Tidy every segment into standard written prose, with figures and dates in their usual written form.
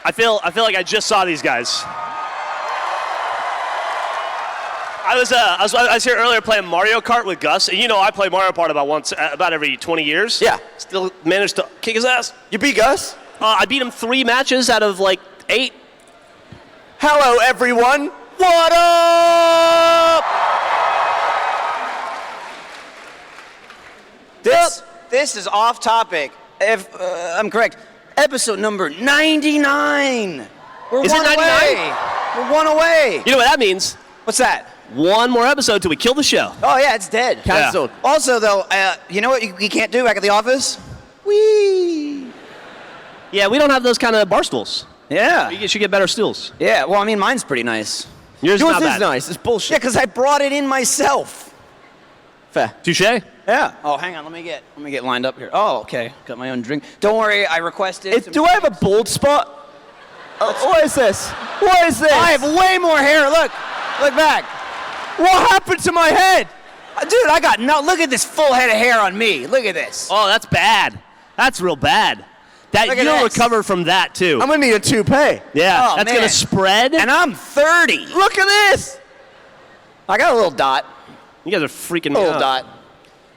I feel like I just saw these guys. I was here earlier playing Mario Kart with Gus, and you know I play Mario Kart about every 20 years. Yeah. Still managed to kick his ass. You beat Gus? I beat him 3 matches out of like 8. Hello, everyone. What up? This is off topic. If I'm correct, episode number 99. Is it 99? We're 1 away. You know what that means? What's that? 1 more episode till we kill the show. Oh yeah, it's dead. Cancelled. Yeah. Also though, you know what you can't do back at the office? Whee! Yeah, we don't have those kind of bar stools. Yeah. You should get better stools. Yeah, well I mean mine's pretty nice. Yours Yours not is bad. nice. It's bullshit. Yeah, because I brought it in myself. Fair. Touche. Yeah. Oh, hang on. Let me get lined up here. Oh, okay. Got my own drink. Don't worry. I requested. Do I have a bald spot? What is this? What is this? I have way more hair. Look back. What happened to my head? Dude, I got look at this full head of hair on me. Look at this. Oh, that's bad. That's real bad. That Look at you'll this. recover from that too. I'm gonna need a toupee. Yeah, Oh, that's man. gonna spread. And I'm 30. Look at this. I got a little dot. You guys are freaking A me little out. dot.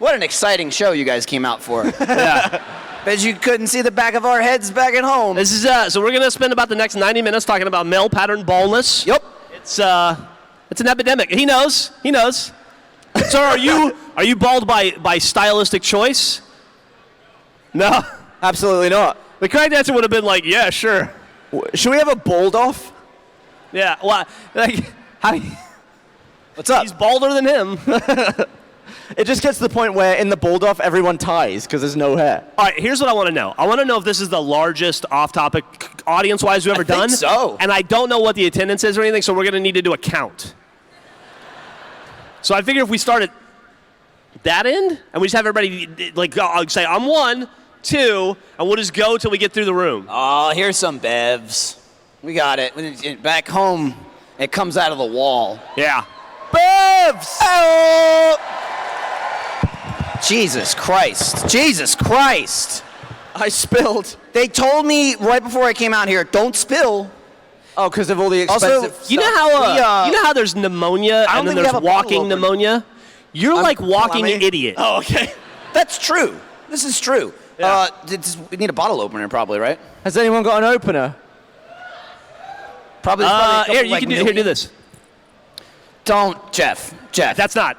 What an exciting show you guys came out for. Yeah. Bet you couldn't see the back of our heads back at home. This is so we're gonna spend about the next 90 minutes talking about male pattern baldness. Yep. It's an epidemic. He knows. So are you bald by stylistic choice? No. Absolutely not. The correct answer would have been like, yeah, sure. Should we have a bald off? Yeah. Well, like, how do you, What's up? he's balder than him. It just gets to the point where in the bald off, everyone ties because there's no hair. All right, here's what I want to know. I want to know if this is the largest off-topic audience-wise we've ever think done. so. And I don't know what the attendance is or anything, so we're going to need to do a count. So I figure if we start at that end, and we just have everybody like say, I'm 1, 2, and we'll just go till we get through the room. Oh, here's some bevs. We got it. Back home, it comes out of the wall. Yeah. Bevs! Oh! Jesus Christ. Jesus Christ. I spilled. They told me right before I came out here, don't spill. Oh, because of all the Also, expensive stuff. You know how there's pneumonia I don't and then think we there's have a bottle walking opener. pneumonia? You're like walking me. idiot. Oh, okay. That's true. This is true. Yeah. We need a bottle opener probably, right? Has anyone got an opener? Probably. a couple, Here, you like, can do million. do this. Don't, Jeff. That's not.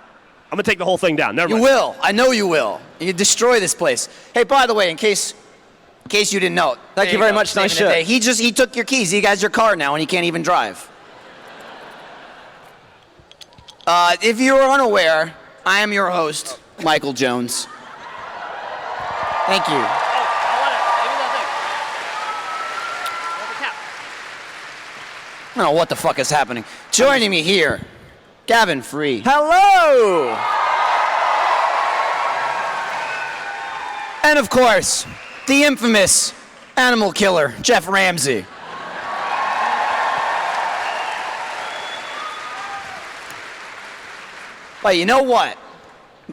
I'm gonna take the whole thing down. Never You mind. will. I know you will. You destroy this place. Hey, by the way, in case you didn't know. Thank you very much. Nice Saving the shirt. day. He took your keys. He has your car now, and he can't even drive. If you are unaware, I am your host, Michael Jones. Thank you. I don't know what the fuck is happening. Joining me here, Gavin Free. Hello! And of course, the infamous animal killer, Jeff Ramsey. But you know what?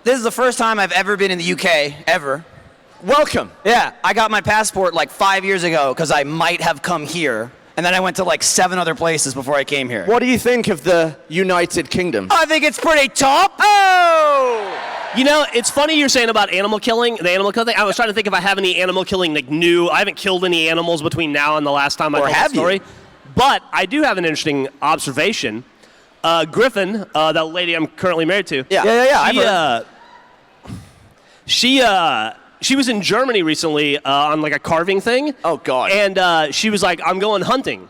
This is the first time I've ever been in the UK, ever. Welcome. Yeah, I got my passport like 5 years ago because I might have come here. And then I went to like 7 other places before I came here. What do you think of the United Kingdom? I think it's pretty top. Oh! You know, it's funny you're saying about animal killing, the animal killing thing. I was trying to think if I have any animal killing like new. I haven't killed any animals between now and the last time I Or told have the story. you? But I do have an interesting observation. Griffin, that lady I'm currently married to. Yeah. She was in Germany recently on like a carving thing. Oh, God. And she was like, I'm going hunting.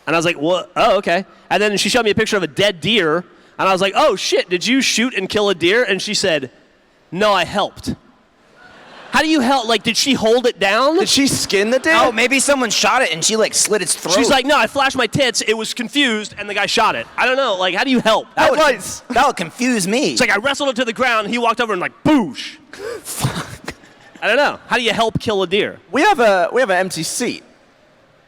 And I was like, what? Oh, okay. And then she showed me a picture of a dead deer. And I was like, oh, shit, did you shoot and kill a deer? And she said, no, I helped. How do you help? Like, did she hold it down? Did she skin the deer? Oh, maybe someone shot it and she like slit its throat. She's like, no, I flashed my tits. It was confused, and the guy shot it. I don't know. Like, how do you help? that would, Advice. that would confuse me. It's like I wrestled it to the ground, and he walked over and like, boosh. Fuck. I don't know. How do you help kill a deer? We have an empty seat.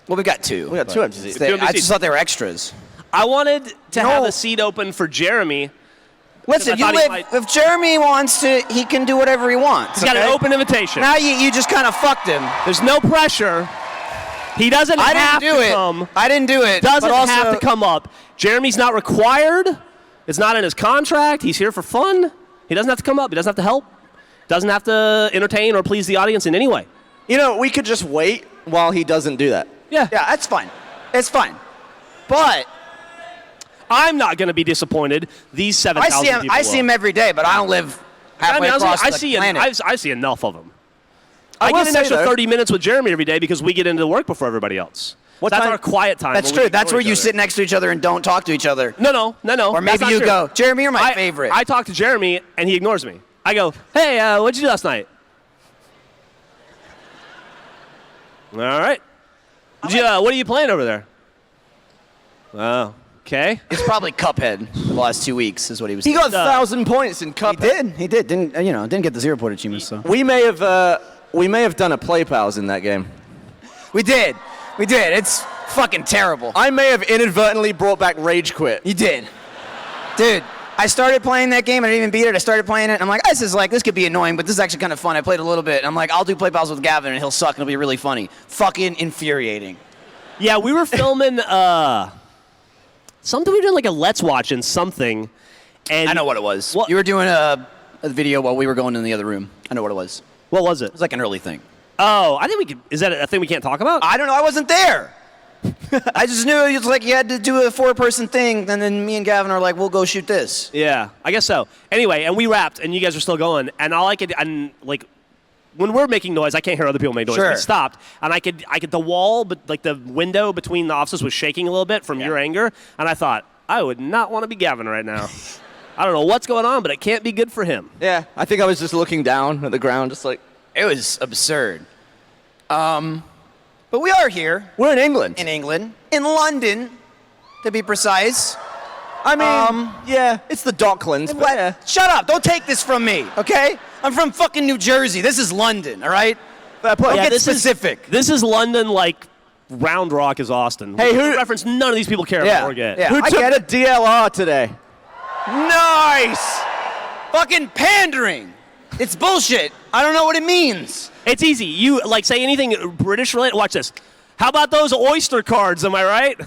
well, we got 2. We got 2 empty seats. Two empty I seats. just thought they were extras. I wanted to No. have a seat open for Jeremy. Listen, I thought he might- if Jeremy wants to, he can do whatever he wants. He's got an okay? open invitation. Now you just kind of fucked him. There's no pressure. He doesn't I have didn't do to it. come. I didn't do it. Doesn't but also, have to come up. Jeremy's not required. It's not in his contract. He's here for fun. He doesn't have to come up. He doesn't have to help. Doesn't have to entertain or please the audience in any way. You know, we could just wait while he doesn't do that. Yeah. Yeah, that's fine. It's fine. But I'm not going to be disappointed. These 7,000 people I see him every day, but I don't live halfway across the planet. I see enough of them. I I will get an say, extra though- 30 minutes with Jeremy every day because we get into work before everybody else. That's time- our quiet time. That's where we true. ignore That's where each you other. sit next to each other and don't talk to each other. No. Or maybe you go, Jeremy, you're my favorite. I talk to Jeremy and he ignores me. I go, hey, what'd you do last night? All right. What are you playing over there? Oh, okay. It's probably Cuphead the last 2 weeks is what he was He saying. got 1,000 points in Cuphead. He did. Didn't get the 0 point achievements, so. We may have done a play pals in that game. We did. It's fucking terrible. I may have inadvertently brought back Rage Quit. You did. Dude, I started playing that game. I didn't even beat it. I started playing it. And I'm like, this could be annoying, but this is actually kind of fun. I played a little bit. And I'm like, I'll do play pals with Gavin, and he'll suck, and it'll be really funny. Fucking infuriating. Yeah, we were filming something. We were doing like a Let's Watch and something. And I know what it was. What? You were doing a video while we were going in the other room. I know what it was. What was it? It was like an early thing. Oh, I think we could. Is that a thing we can't talk about? I don't know. I wasn't there. I just knew it was like you had to do a 4-person thing, and then me and Gavin are like, we'll go shoot this. Yeah, I guess so. Anyway, and we wrapped, and you guys are still going, and all I could, and like, when we're making noise, I can't hear other people make noise. Sure. We stopped, and I could, the wall, but like the window between the offices was shaking a little bit from your anger, and I thought, I would not want to be Gavin right now. I don't know what's going on, but it can't be good for him. Yeah, I think I was just looking down at the ground, just like. It was absurd. But we are here. We're in England. In London, to be precise. I mean, yeah, it's the Docklands, but yeah. Shut up! Don't take this from me, okay? I'm from fucking New Jersey. This is London, all right? Fair play. Don't get this specific. This is London, like Round Rock is Austin. Hey, who- reference? None of these people care Yeah, about or get. yeah. Who I took get a DLR today? Nice! Fucking pandering. It's bullshit. I don't know what it means. It's easy. You like say anything British related. Watch this. How about those Oyster cards? Am I right?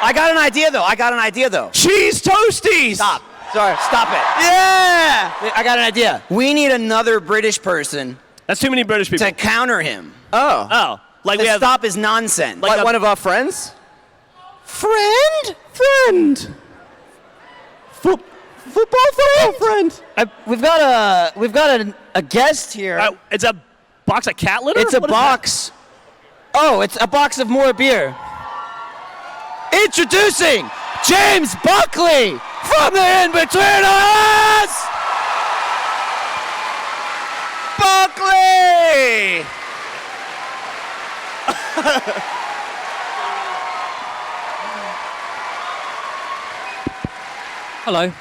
I got an idea though. Cheese toasties! Stop. Sorry. Stop it. Yeah! I got an idea. We need another British person That's too many British people. to counter him. Oh. Oh, like To we have. stop his nonsense. Like a- one of our friends? friend? Friend! Football friend! We've got a guest here. It's a box of cat litter. It's a What is box. Oh, it's a box of more beer. Introducing James Buckley from the In-Betweeners! Buckley! Hello.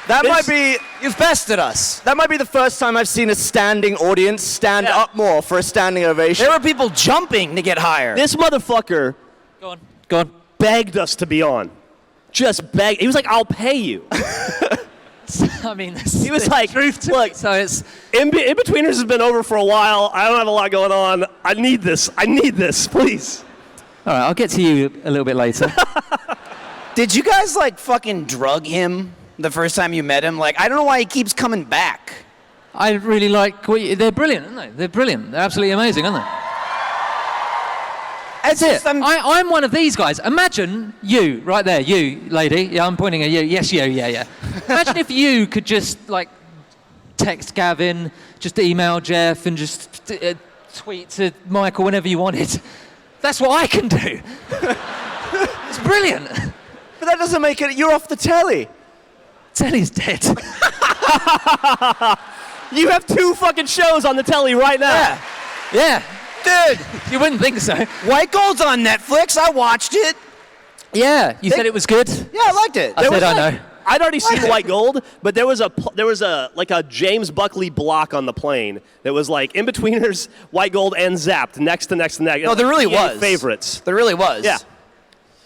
That might be You've bested us. the first time I've seen a standing audience stand up more for a standing ovation. There were people jumping to get higher. This motherfucker Go on. begged us to be on. Just begged. He was like, "I'll pay you." I mean, this He was the like, truth to "Look, it. So it's In-Betweeners has been over for a while. I don't have a lot going on. I need this, please." all right. I'll get to you a little bit later. Did you guys like fucking drug him the first time you met him? Like, I don't know why he keeps coming back. I really like. They're brilliant, aren't they? They're brilliant. They're absolutely amazing, aren't they? That's it. I'm one of these guys. Imagine you, right there, you, lady. Yeah, I'm pointing at you. Yes, you, yeah. Imagine if you could just, like, text Gavin, just email Jeff, and just tweet to Michael whenever you wanted. That's what I can do. It's brilliant. But that doesn't make it. You're off the telly. Telly's dead. You have 2 fucking shows on the telly right now. Yeah. Dude, You wouldn't think so. White Gold's on Netflix. I watched it. Yeah. You said it was good? Yeah, I liked it. I said I know. I'd already seen White Gold, but there was a like a James Buckley block on the plane that was like In-Betweeners, White Gold, and Zapped next to next. No, there really was. favorites. There really was.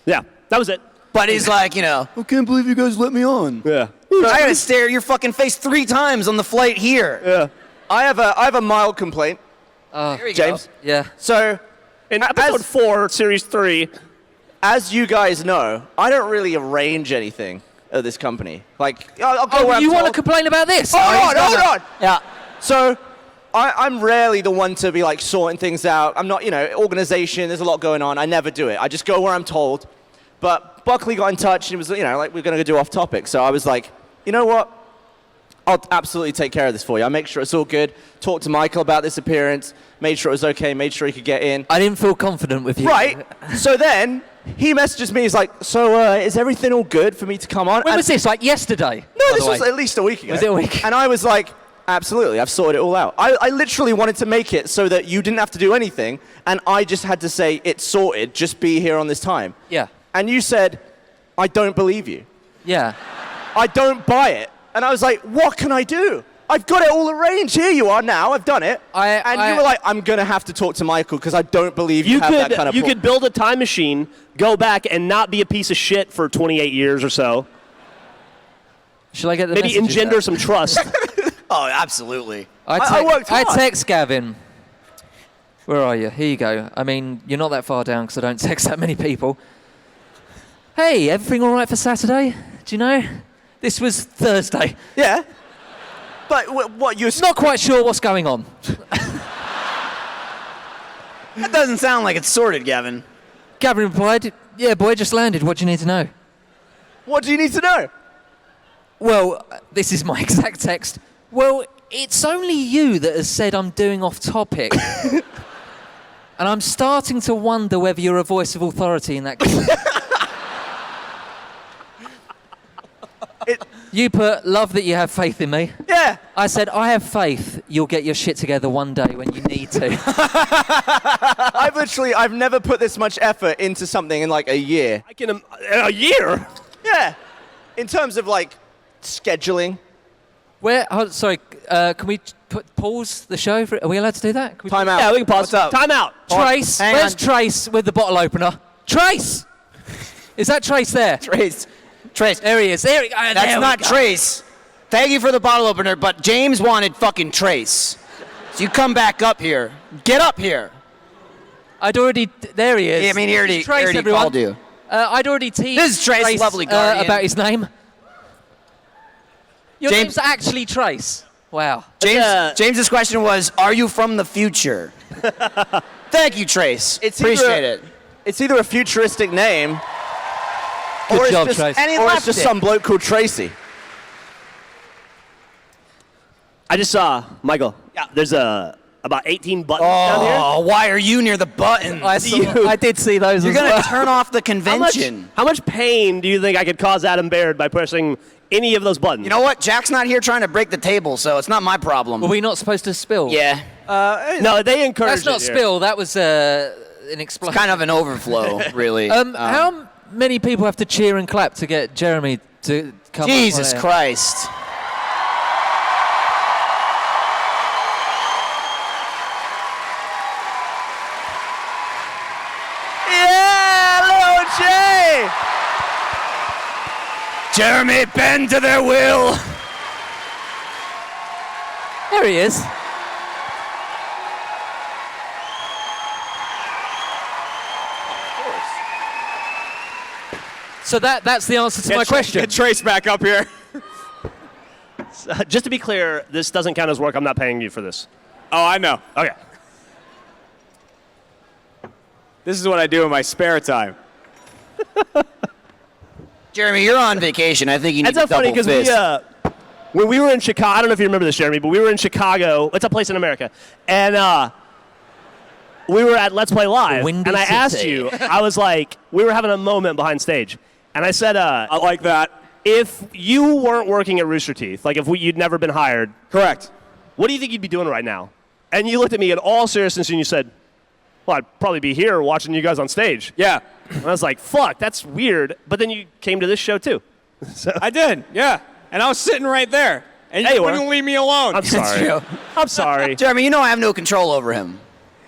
Yeah, that was it. But he's like, I can't believe you guys let me on. Yeah. I gotta stare at your fucking face 3 times on the flight here. Yeah. I have a mild complaint, There you James. go. Yeah. So, in episode 4, series 3. As you guys know, I don't really arrange anything at this company. Like, I'll go where I'm you want to told. complain about this? Hold on. Yeah. So, I'm rarely the one to be like sorting things out. I'm not, organization, there's a lot going on. I never do it. I just go where I'm told. But Buckley got in touch and he was, like, we're going to go do off topic. So I was like, you know what? I'll absolutely take care of this for you. I'll make sure it's all good. Talk to Michael about this appearance. Made sure it was okay. Made sure he could get in. I didn't feel confident with you. Right. So then he messages me. He's like, so is everything all good for me to come on? When was this? Like yesterday? No, by this the was way? at least a week ago. Was it a week? And I was like, absolutely. I've sorted it all out. I literally wanted to make it so that you didn't have to do anything. And I just had to say, it's sorted. Just be here on this time. Yeah. And you said, I don't believe you. Yeah. I don't buy it. And I was like, what can I do? I've got it all arranged. Here you are now. I've done it. You were like, I'm going to have to talk to Michael because I don't believe you have that kind of You could build a time machine, go back, and not be a piece of shit for 28 years or so. Shall I get the Maybe messages engender out? some trust. Oh, absolutely. I worked hard. I text Gavin. Where are you? Here you go. I mean, you're not that far down because I don't text that many people. Hey, everything all right for Saturday? Do you know? This was Thursday. Yeah. But what you're... Not quite sure what's going on. That doesn't sound like it's sorted, Gavin. Gavin replied, yeah, boy, just landed. What do you need to know? What do you need to know? Well, this is my exact text. Well, it's only you that has said I'm doing off topic. And I'm starting to wonder whether you're a voice of authority in that case. You put, love that you have faith in me. Yeah. I said, I have faith you'll get your shit together one day when you need to. I've never put this much effort into something in like a year. A year? Yeah. In terms of like scheduling. Sorry, can we pause the show? Are we allowed to do that? Can we Time out. Yeah, we can pause. What's up? Time out. Trace, Hang where's on. Trace with the bottle opener? Trace! Is that Trace there? Trace. There he is. That's not Trace. Thank you for the bottle opener, but James wanted fucking Trace. So you come back up here. Get up here. There he is. Yeah, I mean, he already Trace, everyone. called you. I'd already teased This is Trace, lovely guardian. about his name. Your James- name's actually Trace. Wow. James's question was, are you from the future? Thank you, Trace. Appreciate it. It's either a futuristic name Good or job, it's just, Trace. And he or it's left just it. some bloke called Tracy. I just saw, Michael, there's about 18 buttons down here. Oh, why are you near the button? I did see those You're as going well. to turn off the convention. How much pain do you think I could cause Adam Baird by pressing any of those buttons? You know what? Jack's not here trying to break the table, so it's not my problem. Were we not supposed to spill? Yeah. No, they encourage That's not it here. spill. That was an explosion. Kind of an overflow, really. How many people have to cheer and clap to get Jeremy to come Jesus up on air? Christ. Yeah, little Jay. Jeremy, bend to their will. There he is. So that's the answer to my question. Get Trace back up here. Just to be clear, this doesn't count as work. I'm not paying you for this. Oh, I know. Okay. This is what I do in my spare time. Jeremy, you're on vacation. I think you need It's to so funny double because fist. when we were in Chicago, I don't know if you remember this, Jeremy, but we were in Chicago. It's a place in America. And we were at Let's Play Live. Windy And I asked City. you, I was like, we were having a moment behind stage. And I said, I like that. if you weren't working at Rooster Teeth, like if you'd never been hired, Correct. what do you think you'd be doing right now? And you looked at me in all seriousness and you said, well, I'd probably be here watching you guys on stage. Yeah, And I was like, fuck, that's weird. But then you came to this show too. I did. Yeah. And I was sitting right there. And Yeah, you you were. wouldn't leave me alone. I'm sorry. true. I'm sorry. Jeremy, you know I have no control over him.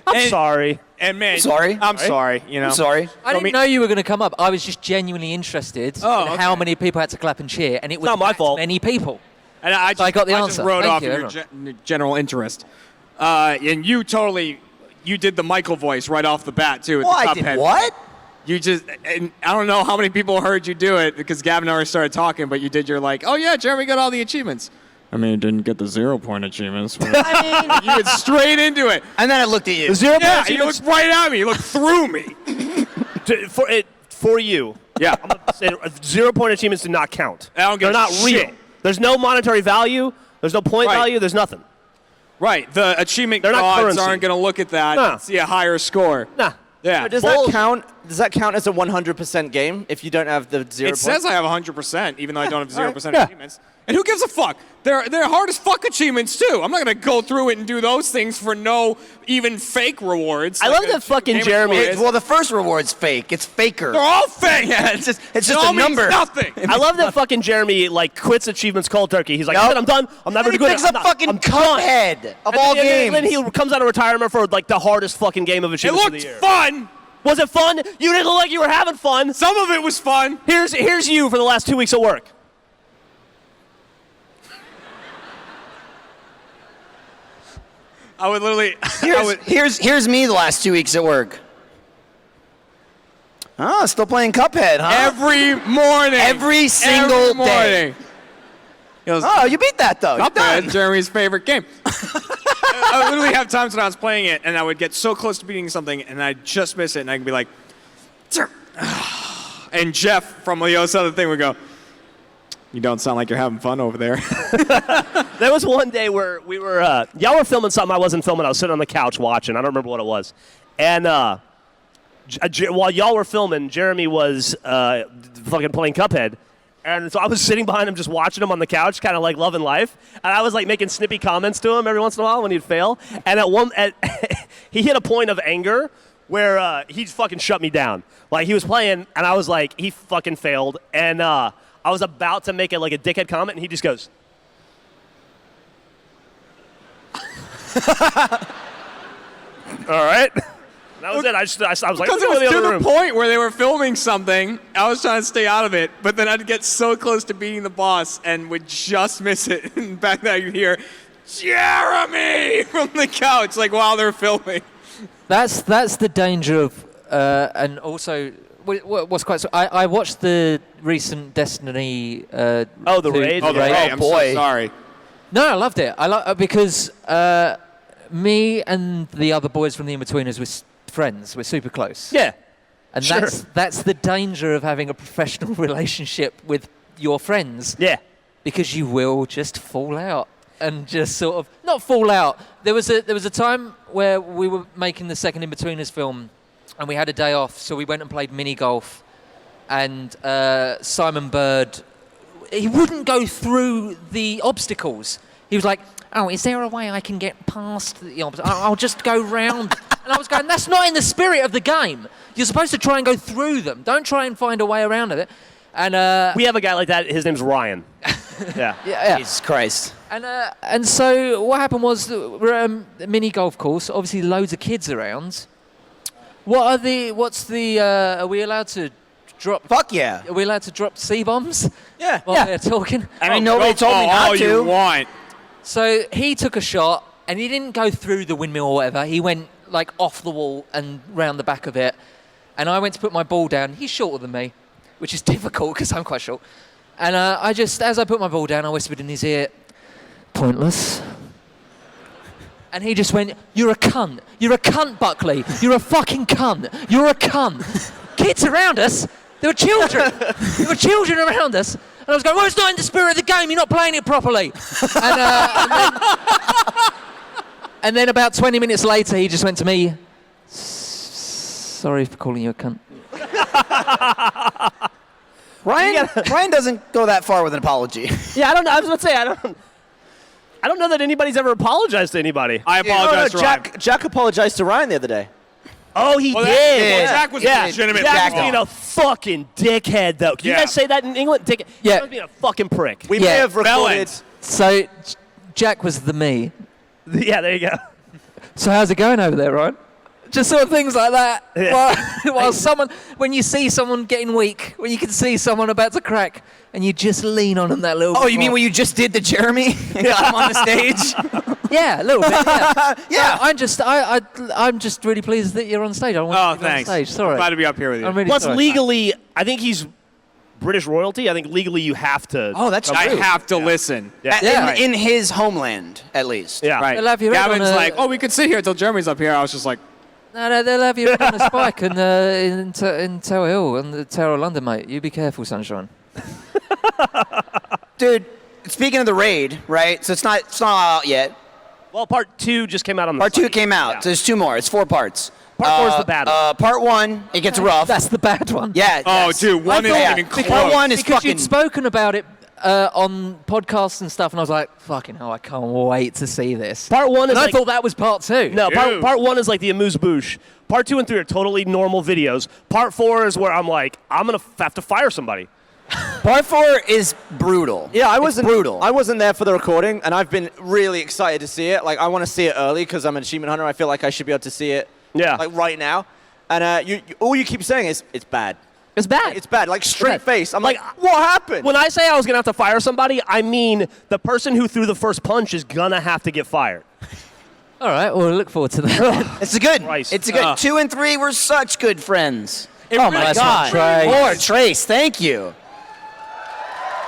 I'm And- sorry. And man, Sorry. I'm sorry. You know. I'm sorry. I didn't know you were going to come up. I was just genuinely interested Oh, in okay. how many people had to clap and cheer, and it was not my that fault. many people. And I I got the just answer. wrote Thank off you, your everyone. general interest. And you totally, you did the Michael voice right off the bat too. At Well, the I did what? You just, and I don't know how many people heard you do it because Gavin already started talking, but you did your like, oh yeah, Jeremy got all the achievements. I mean, didn't get the 0 point achievements. But you went straight into it. And then I looked at you. The 0 point Yeah, you achievements looked right at me. You looked through me. for you. Yeah. I'm gonna say 0 point achievements do not count. I don't give They're a not real. shit. There's no monetary value. There's no point Right. value. There's nothing. Right. The achievement They're not gods currency. aren't going to look at that No. and see a higher score. Nah. Yeah. Does that count? Does that count as a 100% game if you don't have the 0 It says I have 100%, even though I don't have 0% Yeah. achievements. And who gives a fuck? They're hard as fuck achievements too. I'm not gonna go through it and do those things for no even fake rewards. I like love a that fucking Game of Jeremy- Thrones. Well, the first reward's fake. It's faker. They're all fake. Yeah, it's just It a all means number. nothing. I love that fucking Jeremy like quits achievements cold turkey. He's like, Yup. I'm done. I'm never And he good. picks I'm up not- fucking I'm done." Cuphead of And all then- games. Then he comes out of retirement for like the hardest fucking game of It achievements of the looked year. fun. Was it fun? You didn't look like you were having fun. Some of it was fun. Here's you for the last 2 weeks of work. I would literally. Here's me the last 2 weeks at work. Oh, still playing Cuphead, huh? every morning. Every single Every day. morning. He goes, Oh, you beat that though. You're Not bad. done. Jeremy's favorite game. I would literally have times when I was playing it, and I would get so close to beating something, and I'd just miss it, and I'd be like, "Sir." And Jeff from the other thing would go, "You don't sound like you're having fun over there." There was one day where we were, y'all were filming something I wasn't filming. I was sitting on the couch watching. I don't remember what it was. And while y'all were filming, Jeremy was fucking playing Cuphead. And so I was sitting behind him just watching him on the couch, kind of like loving life. And I was like making snippy comments to him every once in a while when he'd fail. And he hit a point of anger where he fucking shut me down. Like he was playing and I was like, he fucking failed. And I was about to make it like a dickhead comment and he just goes, all right. That was it. I was like, Because let's it go was to the to other the room. point where they were filming something. I was trying to stay out of it, but then I'd get so close to beating the boss and would just miss it. And back then you'd hear, Jeremy, from the couch, like while they're filming. That's the danger of, and also what's quite. I watched the recent Destiny. The 2 raid? Oh, the Right. Ray, I'm boy. so sorry. No, I loved it. Because me and the other boys from the In-Betweeners were friends. We're super close. Yeah. And Sure. that's the danger of having a professional relationship with your friends. Yeah. Because you will just fall out and just sort of not fall out. There was a time where we were making the second In-Betweeners film, and we had a day off, so we went and played mini golf. And Simon Bird, he wouldn't go through the obstacles. He was like, "Oh, is there a way I can get past the obstacles? I'll just go round." And I was going, "That's not in the spirit of the game. You're supposed to try and go through them. Don't try and find a way around it." And We have a guy like that. His name's Ryan. Yeah. yeah. Jesus Christ. And so what happened was we're at a mini golf course. Obviously, loads of kids around. Are we allowed to drop? Fuck yeah. Are we allowed to drop C-bombs Yeah. while they're talking? I mean, nobody told me not all to. you want. So he took a shot, and he didn't go through the windmill or whatever. He went like off the wall and round the back of it. And I went to put my ball down. He's shorter than me, which is difficult because I'm quite short. And as I put my ball down, I whispered in his ear, "Pointless." And he just went, "You're a cunt. You're a cunt, Buckley. You're a fucking cunt. You're a cunt." Kids around us, there were children. There were children around us. And I was going, "Well, it's not in the spirit of the game. You're not playing it properly." And then about 20 minutes later, he just went to me, "Sorry for calling you a cunt." Ryan doesn't go that far with an apology. Yeah, I don't know. I was about to say, I don't know that anybody's ever apologized to anybody. I apologize to Ryan. Jack apologized to Ryan the other day. Oh, he Well, did. Jack was yeah. legitimate. Jack was wrong. being a fucking dickhead, though. Can you Yeah. guys say that in England? Dickhead. Yeah. He was being a fucking prick. We Yeah. may have recorded. Felons. So Jack was the me. Yeah, there you go. So how's it going over there, Ryan? Just sort of things like that. Yeah. While when you see someone getting weak, when you can see someone about to crack, and you just lean on them that little. Oh, bit you mean more. what you just did to Jeremy? Got him on the stage? Yeah, a little bit. Yeah. Yeah. I'm just really pleased that you're on stage. I want Oh, you to be thanks. on stage. Sorry. Glad to be up here with you. I'm really Plus, sorry. legally, I think he's British royalty. I think legally you have to. Oh, that's I true. have to listen. Yeah. Yeah. In his homeland, at least. Yeah. Right. They'll have you right Gavin's on a- like, oh, we could sit here until Jeremy's up here. I was just like, No, they'll have you on a spike in Tower Hill and the Tower of London, mate. You be careful, sunshine. Dude, speaking of the raid, right? So it's not out yet. Well, part 2 just came out on the Part 2 site. came out. Yeah. So there's 2 more. It's 4 parts. Part 4 is the bad one. Part 1, it gets rough. That's the bad one. Yeah. oh, yes. dude, one I isn't thought- even close. Part 1 is Because fucking. you'd spoken about it on podcasts and stuff, and I was like, fucking hell, I can't wait to see this. Part 1 is And I like, thought that was part 2. no, Dude. part 1 is like the amuse-bouche. Part 2 and 3 are totally normal videos. Part 4 is where I'm like, I'm gonna have to fire somebody. Part 4 is brutal. Yeah, I It's wasn't brutal. I wasn't there for the recording, and I've been really excited to see it. Like, I want to see it early because I'm an achievement hunter. I feel like I should be able to see it. Yeah. Like right now. And all you keep saying is it's bad. It's bad. It's bad. Like straight bad. face. I'm like, Like, what happened? When I say I was gonna have to fire somebody, I mean the person who threw the first punch is gonna have to get fired. All right, well, look forward to that. It's a good. Christ. It's a good. 2 and 3 were such good friends. It Oh really my is. God. Trace. Lord, Trace, thank you.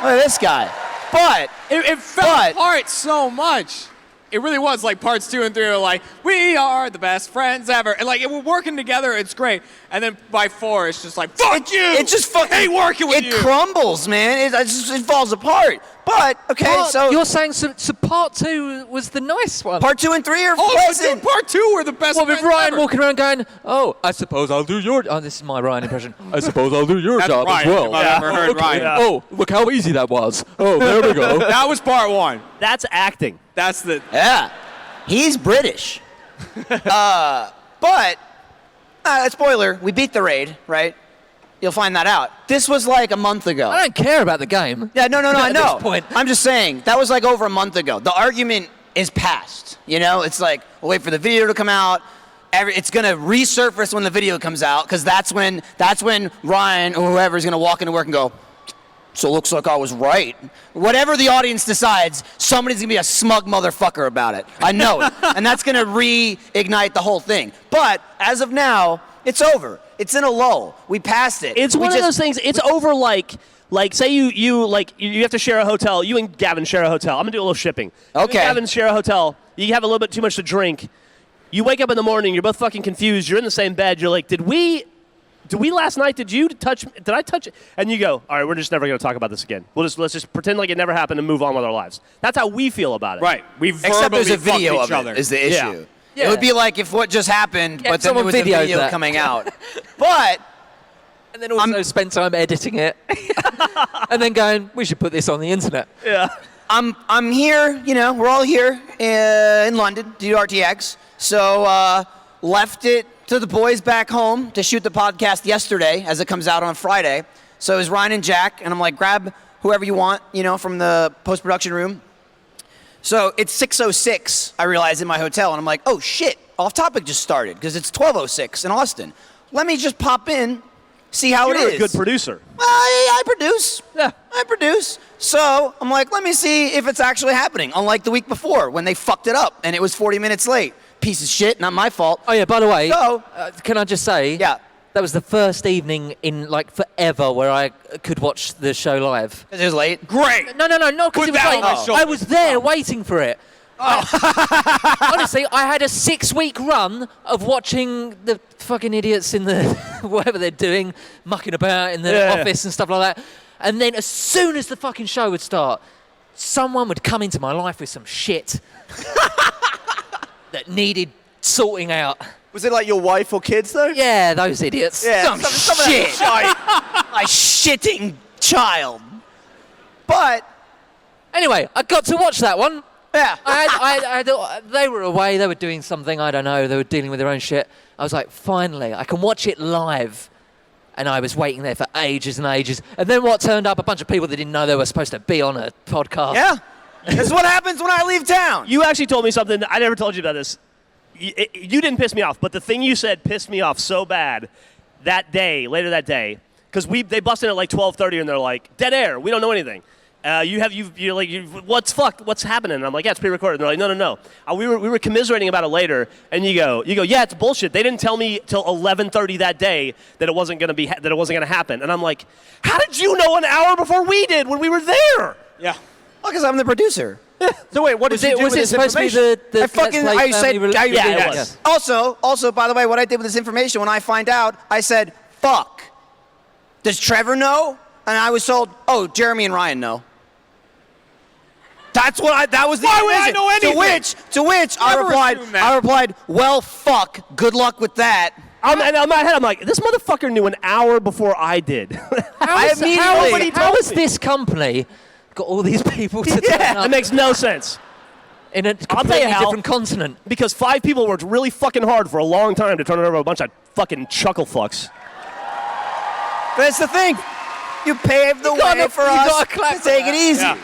Look at this guy. But It fell But- apart so much. It really was like parts 2 and 3 are like, we are the best friends ever. And like, we're working together, it's great. And then by 4, it's just like, fuck you! it just fucking. I hate working with it you. crumbles, man. It falls apart. But okay, Part- so you're saying so part 2 was the nice one. part 2 and 3 are Oh, pleasant. dude, part 2 were the best What with friends Ryan ever. walking around going, oh, I suppose I'll do your... Oh, this is my Ryan impression. I suppose I'll do your That's job Ryan, as well. if I've ever heard Ryan. Yeah. Oh, look how easy that was. Oh, there we go. That was part 1. That's acting. That's the... Yeah, he's British. But spoiler, we beat the raid, right? You'll find that out. This was like a month ago. I don't care about the game. Yeah, no, I At know. this point. I'm just saying, that was like over a month ago. The argument is past, you know? It's like, we'll wait for the video to come out. It's gonna resurface when the video comes out, because that's when Ryan or whoever is gonna walk into work and go, so it looks like I was right. Whatever the audience decides, somebody's gonna be a smug motherfucker about it. I know it. And that's gonna reignite the whole thing. But as of now, it's over. It's in a lull. We passed it. It's one of those things. It's over like say you have to share a hotel. You and Gavin share a hotel. I'm gonna do a little shipping. You and Okay. Gavin share a hotel. You have a little bit too much to drink. You wake up in the morning. You're both fucking confused. You're in the same bed. You're like, did we last night? Did I touch it? And you go, all right, we're just never gonna talk about this again. Let's just pretend like it never happened and move on with our lives. That's how we feel about it. Right. We Except verbally there's a fucked video each of other. it is the issue. Yeah. It would be like if what just happened, Yeah, but then there someone was a videoed video that. coming out. But And then also spend time editing it. And then going, we should put this on the internet. Yeah. I'm here, you know, we're all here in London to do RTX. So left it to the boys back home to shoot the podcast yesterday as it comes out on Friday. So it was Ryan and Jack, and I'm like, grab whoever you want, you know, from the post-production room. So it's 6:06, I realized, in my hotel, and I'm like, oh shit, Off Topic just started, because it's 12:06 in Austin. Let me just pop in, see how it You're is. a good producer. I produce. Yeah. I produce. So I'm like, let me see if it's actually happening. Unlike the week before when they fucked it up and it was 40 minutes late. Piece of shit, not my fault. Oh, yeah, by the way, So- can I just say, Yeah. that was the first evening in, like, forever where I could watch the show live. Because it was late. Great. No, not because Put it was that late. on my shoulders. I was there waiting for it. Honestly, I had a 6-week run of watching the fucking idiots in the whatever they're doing, mucking about in the Yeah. office and stuff like that. And then as soon as the fucking show would start, someone would come into my life with some shit that needed sorting out. Was it like your wife or kids though? Yeah, those idiots. Yeah, Some some of shit. that A shitting child. But, Anyway, I got to watch that one. yeah. They were away. They were doing something. I don't know. They were dealing with their own shit. I was like, finally, I can watch it live. And I was waiting there for ages and ages. And then what turned up? A bunch of people that didn't know they were supposed to be on a podcast. Yeah. This is what happens when I leave town. You actually told me something. I never told you about this. You didn't piss me off, but the thing you said pissed me off so bad later that day, because they busted at like 12:30 and they're like, dead air, we don't know anything. what's fucked? What's happening? And I'm like, yeah, it's pre-recorded. And they're like, no. We were commiserating about it later, and you go, yeah, it's bullshit. They didn't tell me till 11:30 that day that it wasn't gonna happen. And I'm like, how did you know an hour before we did when we were there? Yeah. Oh, because I'm the producer. So wait, what did you do Was with it this supposed to be information? the I fucking, Let's Play I said, family Yeah, it Yeah. was. Also, by the way, what I did with this information, when I find out, I said, fuck. Does Trevor know? And I was told, oh, Jeremy and Ryan know. That was the Why would I information. know anything? To which Never assume that. I replied, well, fuck. Good luck with that. And in my head, I'm like, this motherfucker knew an hour before I did. I immediately. How has this company got all these people to turn That up makes no sense. in a I'll tell completely you how. different continent? Because 5 people worked really fucking hard for a long time to turn it over a bunch of fucking chuckle fucks. That's the thing. You paved the way for you us gotta clap to for take that. it easy. Yeah.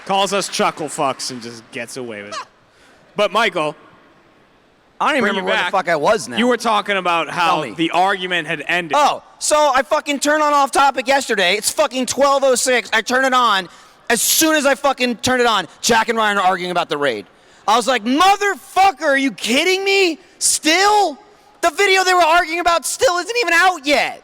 Calls us chuckle fucks and just gets away with it. But Michael, I don't even bring you remember where the back. fuck I was now. You were talking about how Tell me. the argument had ended. Oh, so I fucking turned on Off Topic yesterday. It's fucking 12:06. I turn it on. As soon as I fucking turned it on, Jack and Ryan are arguing about the raid. I was like, motherfucker, are you kidding me? Still? The video they were arguing about still isn't even out yet.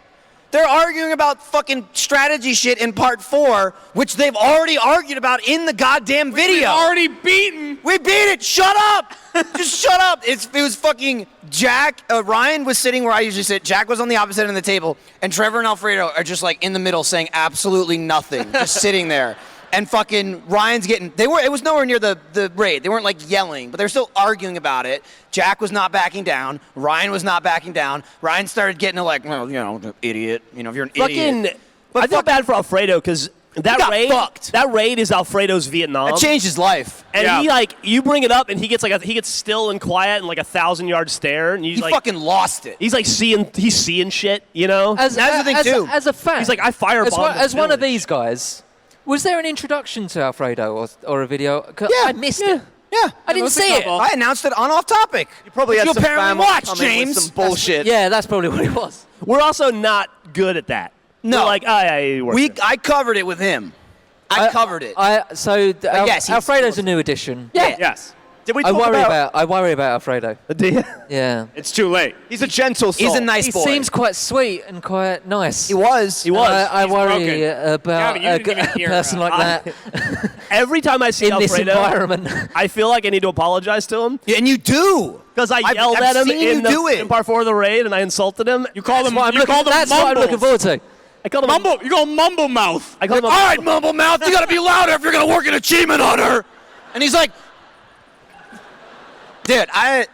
They're arguing about fucking strategy shit in part 4, which they've already argued about in the goddamn video. We've already beaten. We beat it. Shut up. Just shut up. It was fucking Jack. Ryan was sitting where I usually sit. Jack was on the opposite end of the table. And Trevor and Alfredo are just like in the middle saying absolutely nothing. Just sitting there. And fucking Ryan's getting, it was nowhere near the raid. They weren't like yelling, but they were still arguing about it. Jack was not backing down. Ryan was not backing down. Ryan started getting to like, well, idiot. If you're an idiot. I feel bad for Alfredo because that raid is Alfredo's Vietnam. That changed his life. And Yeah. you bring it up, and he gets still and quiet and like 1,000-yard stare, and He fucking lost it. he's like seeing shit, That's the thing, too. As a fan, He's like, I firebombed as one of village. these guys. Was there an introduction to Alfredo or a video? 'Cause Yeah. I missed it. Yeah. I didn't was a see it. couple. I announced it on Off Topic. You probably had You some apparently family watched, come in with James. some bullshit. Yeah, that's probably what it was. We're also not good at that. No. We're like, it works. I covered it with him. I covered it. yes, he's- Alfredo's a new addition. Yeah. Yes. Did we I talk worry about Alfredo. Do you? Yeah. It's too late. He's a gentle soul. He's a nice He boy. seems quite sweet and quite nice. He was. He was. I He's worry broken. about Gavin, you didn't even a hear, person like that Every time I see in this Alfredo, environment. I feel like I need to apologize to him Yeah, and you do. because I I've- yelled I've at him seen you in do it. in part 4 of the raid, and I insulted him. You called him. That's You called him what I'm looking mumbles. forward to. I called him Mumble. You call him mumble mouth. I called him All right, Mumble Mouth, you gotta be louder if you're gonna work an achievement on her. And he's like, dude, I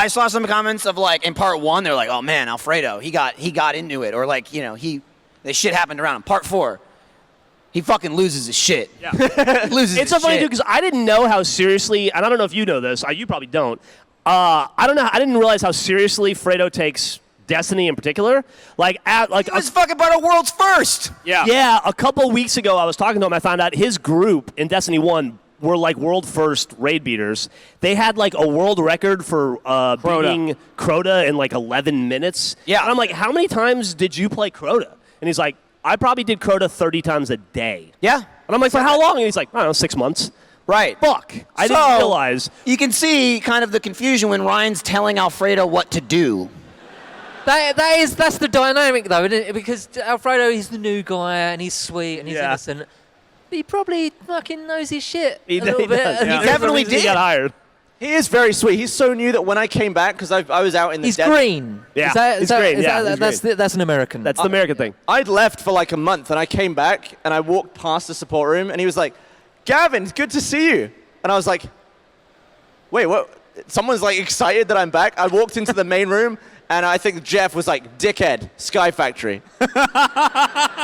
saw some comments of like in part 1, they're like, oh man, Alfredo, he got into it, or like, the shit happened around him. Part 4, he fucking loses his shit. Yeah. He loses It's so his funny shit. too because I didn't know how seriously, and I don't know if you know this. You probably don't. I don't know. I didn't realize how seriously Fredo takes Destiny in particular. He was fucking part of world's first. Yeah. Yeah, a couple weeks ago, I was talking to him. I found out his group in Destiny 1 were like world first raid beaters. They had like a world record for beating Crota in like 11 minutes. Yeah. And I'm like, how many times did you play Crota? And he's like, I probably did Crota 30 times a day. Yeah. And I'm like, for how long? And he's like, I don't know, 6 months. Right. Fuck. I didn't So, realize. You can see kind of the confusion when Ryan's telling Alfredo what to do. That's the dynamic though, isn't it? Because Alfredo, he's the new guy and he's sweet and he's Yeah. innocent. But he probably fucking knows his shit He a little does, bit. yeah. And He There's a definitely reason He did. got hired. He is very sweet. He's so new that when I came back, because I was out in the He's desert, green. Yeah, Is that, he's green, yeah, he's that's an American. That's the American thing. I'd left for like a month, and I came back, and I walked past the support room, and he was like, Gavin, it's good to see you. And I was like, wait, what? Someone's like excited that I'm back. I walked into the main room, and I think Jeff was like, dickhead, Sky Factory.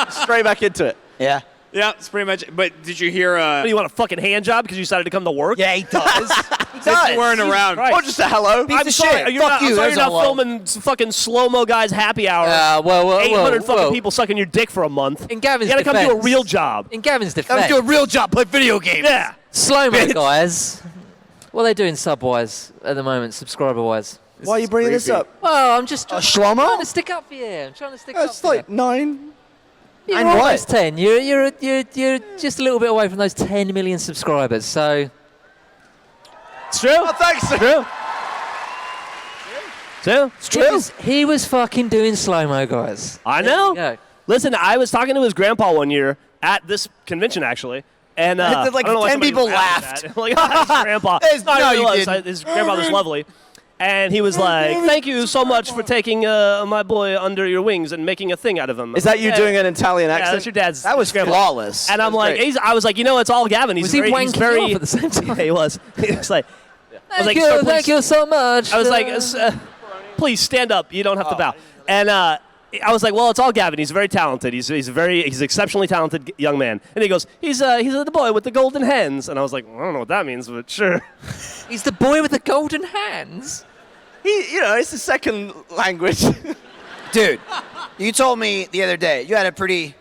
Straight back into it. Yeah. Yeah, it's pretty much. But did you hear? What, do you want a fucking hand job because you decided to come to work? Yeah, he does. He Since you weren't around. Christ. Or just a hello. Piece I'm of sorry. shit. You're Fuck not, you. I'm sorry There's you're a not lot. filming fucking slow-mo guys happy hour. 800 fucking people sucking your dick for a month. In Gavin's you gotta come do a defense- real job. In Gavin's Let's defense, do a real job, play video games. Yeah. slow-mo guys. What are they doing sub-wise at the moment, subscriber-wise? Why are you bringing this creepy. up? Well, I'm just Shlomo? trying to stick up for you. I'm trying to stick up It's for like 9. You're And what? almost 10. You're just a little bit away from those 10 million subscribers. So It's true. Oh, thanks. True. It's true. he was fucking doing slow-mo, guys. I know. There you go. Listen, I was talking to his grandpa one year at this convention, actually. And Like I don't know why 10 somebody people laughed at that. Like, oh, his grandpa. There's- No, no, he you was. didn't. His grandpa was lovely. And he was like, thank you so much for taking my boy under your wings and making a thing out of him. Is that you doing an Italian accent? Yeah, that's your dad's. That was grandpa. flawless. And I'm That was like, great. I was like, it's all Gavin. He's Was he very, wanking he's very, you off at the same time? Yeah, he was. He was like, I was like, Thank "Sir, you, please." thank you so much. I was like, please stand up. You don't have to bow. And I was like, well, it's all Gavin. He's very talented. He's an exceptionally talented young man. And he goes, he's the boy with the golden hands. And I was like, I don't know what that means, but sure. he's the boy with the golden hands. It's a second language. Dude, you told me the other day you had a pretty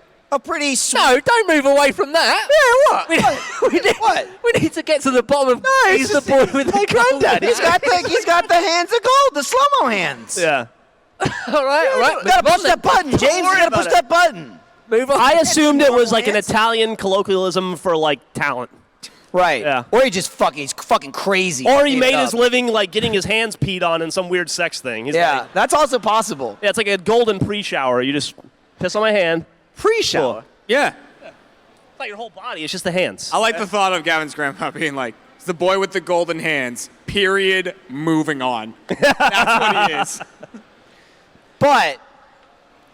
sweet. No, don't move away from that. Yeah, what? We need to get to the bottom of. He's the boy with the golden Granddad, he's got the hands of gold, the slow-mo hands. Yeah. All right, all right. You gotta push that button, James. You gotta push that button. Move on. I assumed it was like an hands? Italian colloquialism for like talent. Right. Yeah. Or he's fucking crazy. Or he it made up. his living like getting his hands peed on in some weird sex thing. He's Yeah, like, that's also possible. yeah, it's like a golden pre-shower. You just piss on my hand. Pre-shower. Yeah. It's not your whole body. It's just the hands. I like the thought of Gavin's grandpa being like, it's the boy with the golden hands, period, moving on. That's what he is. But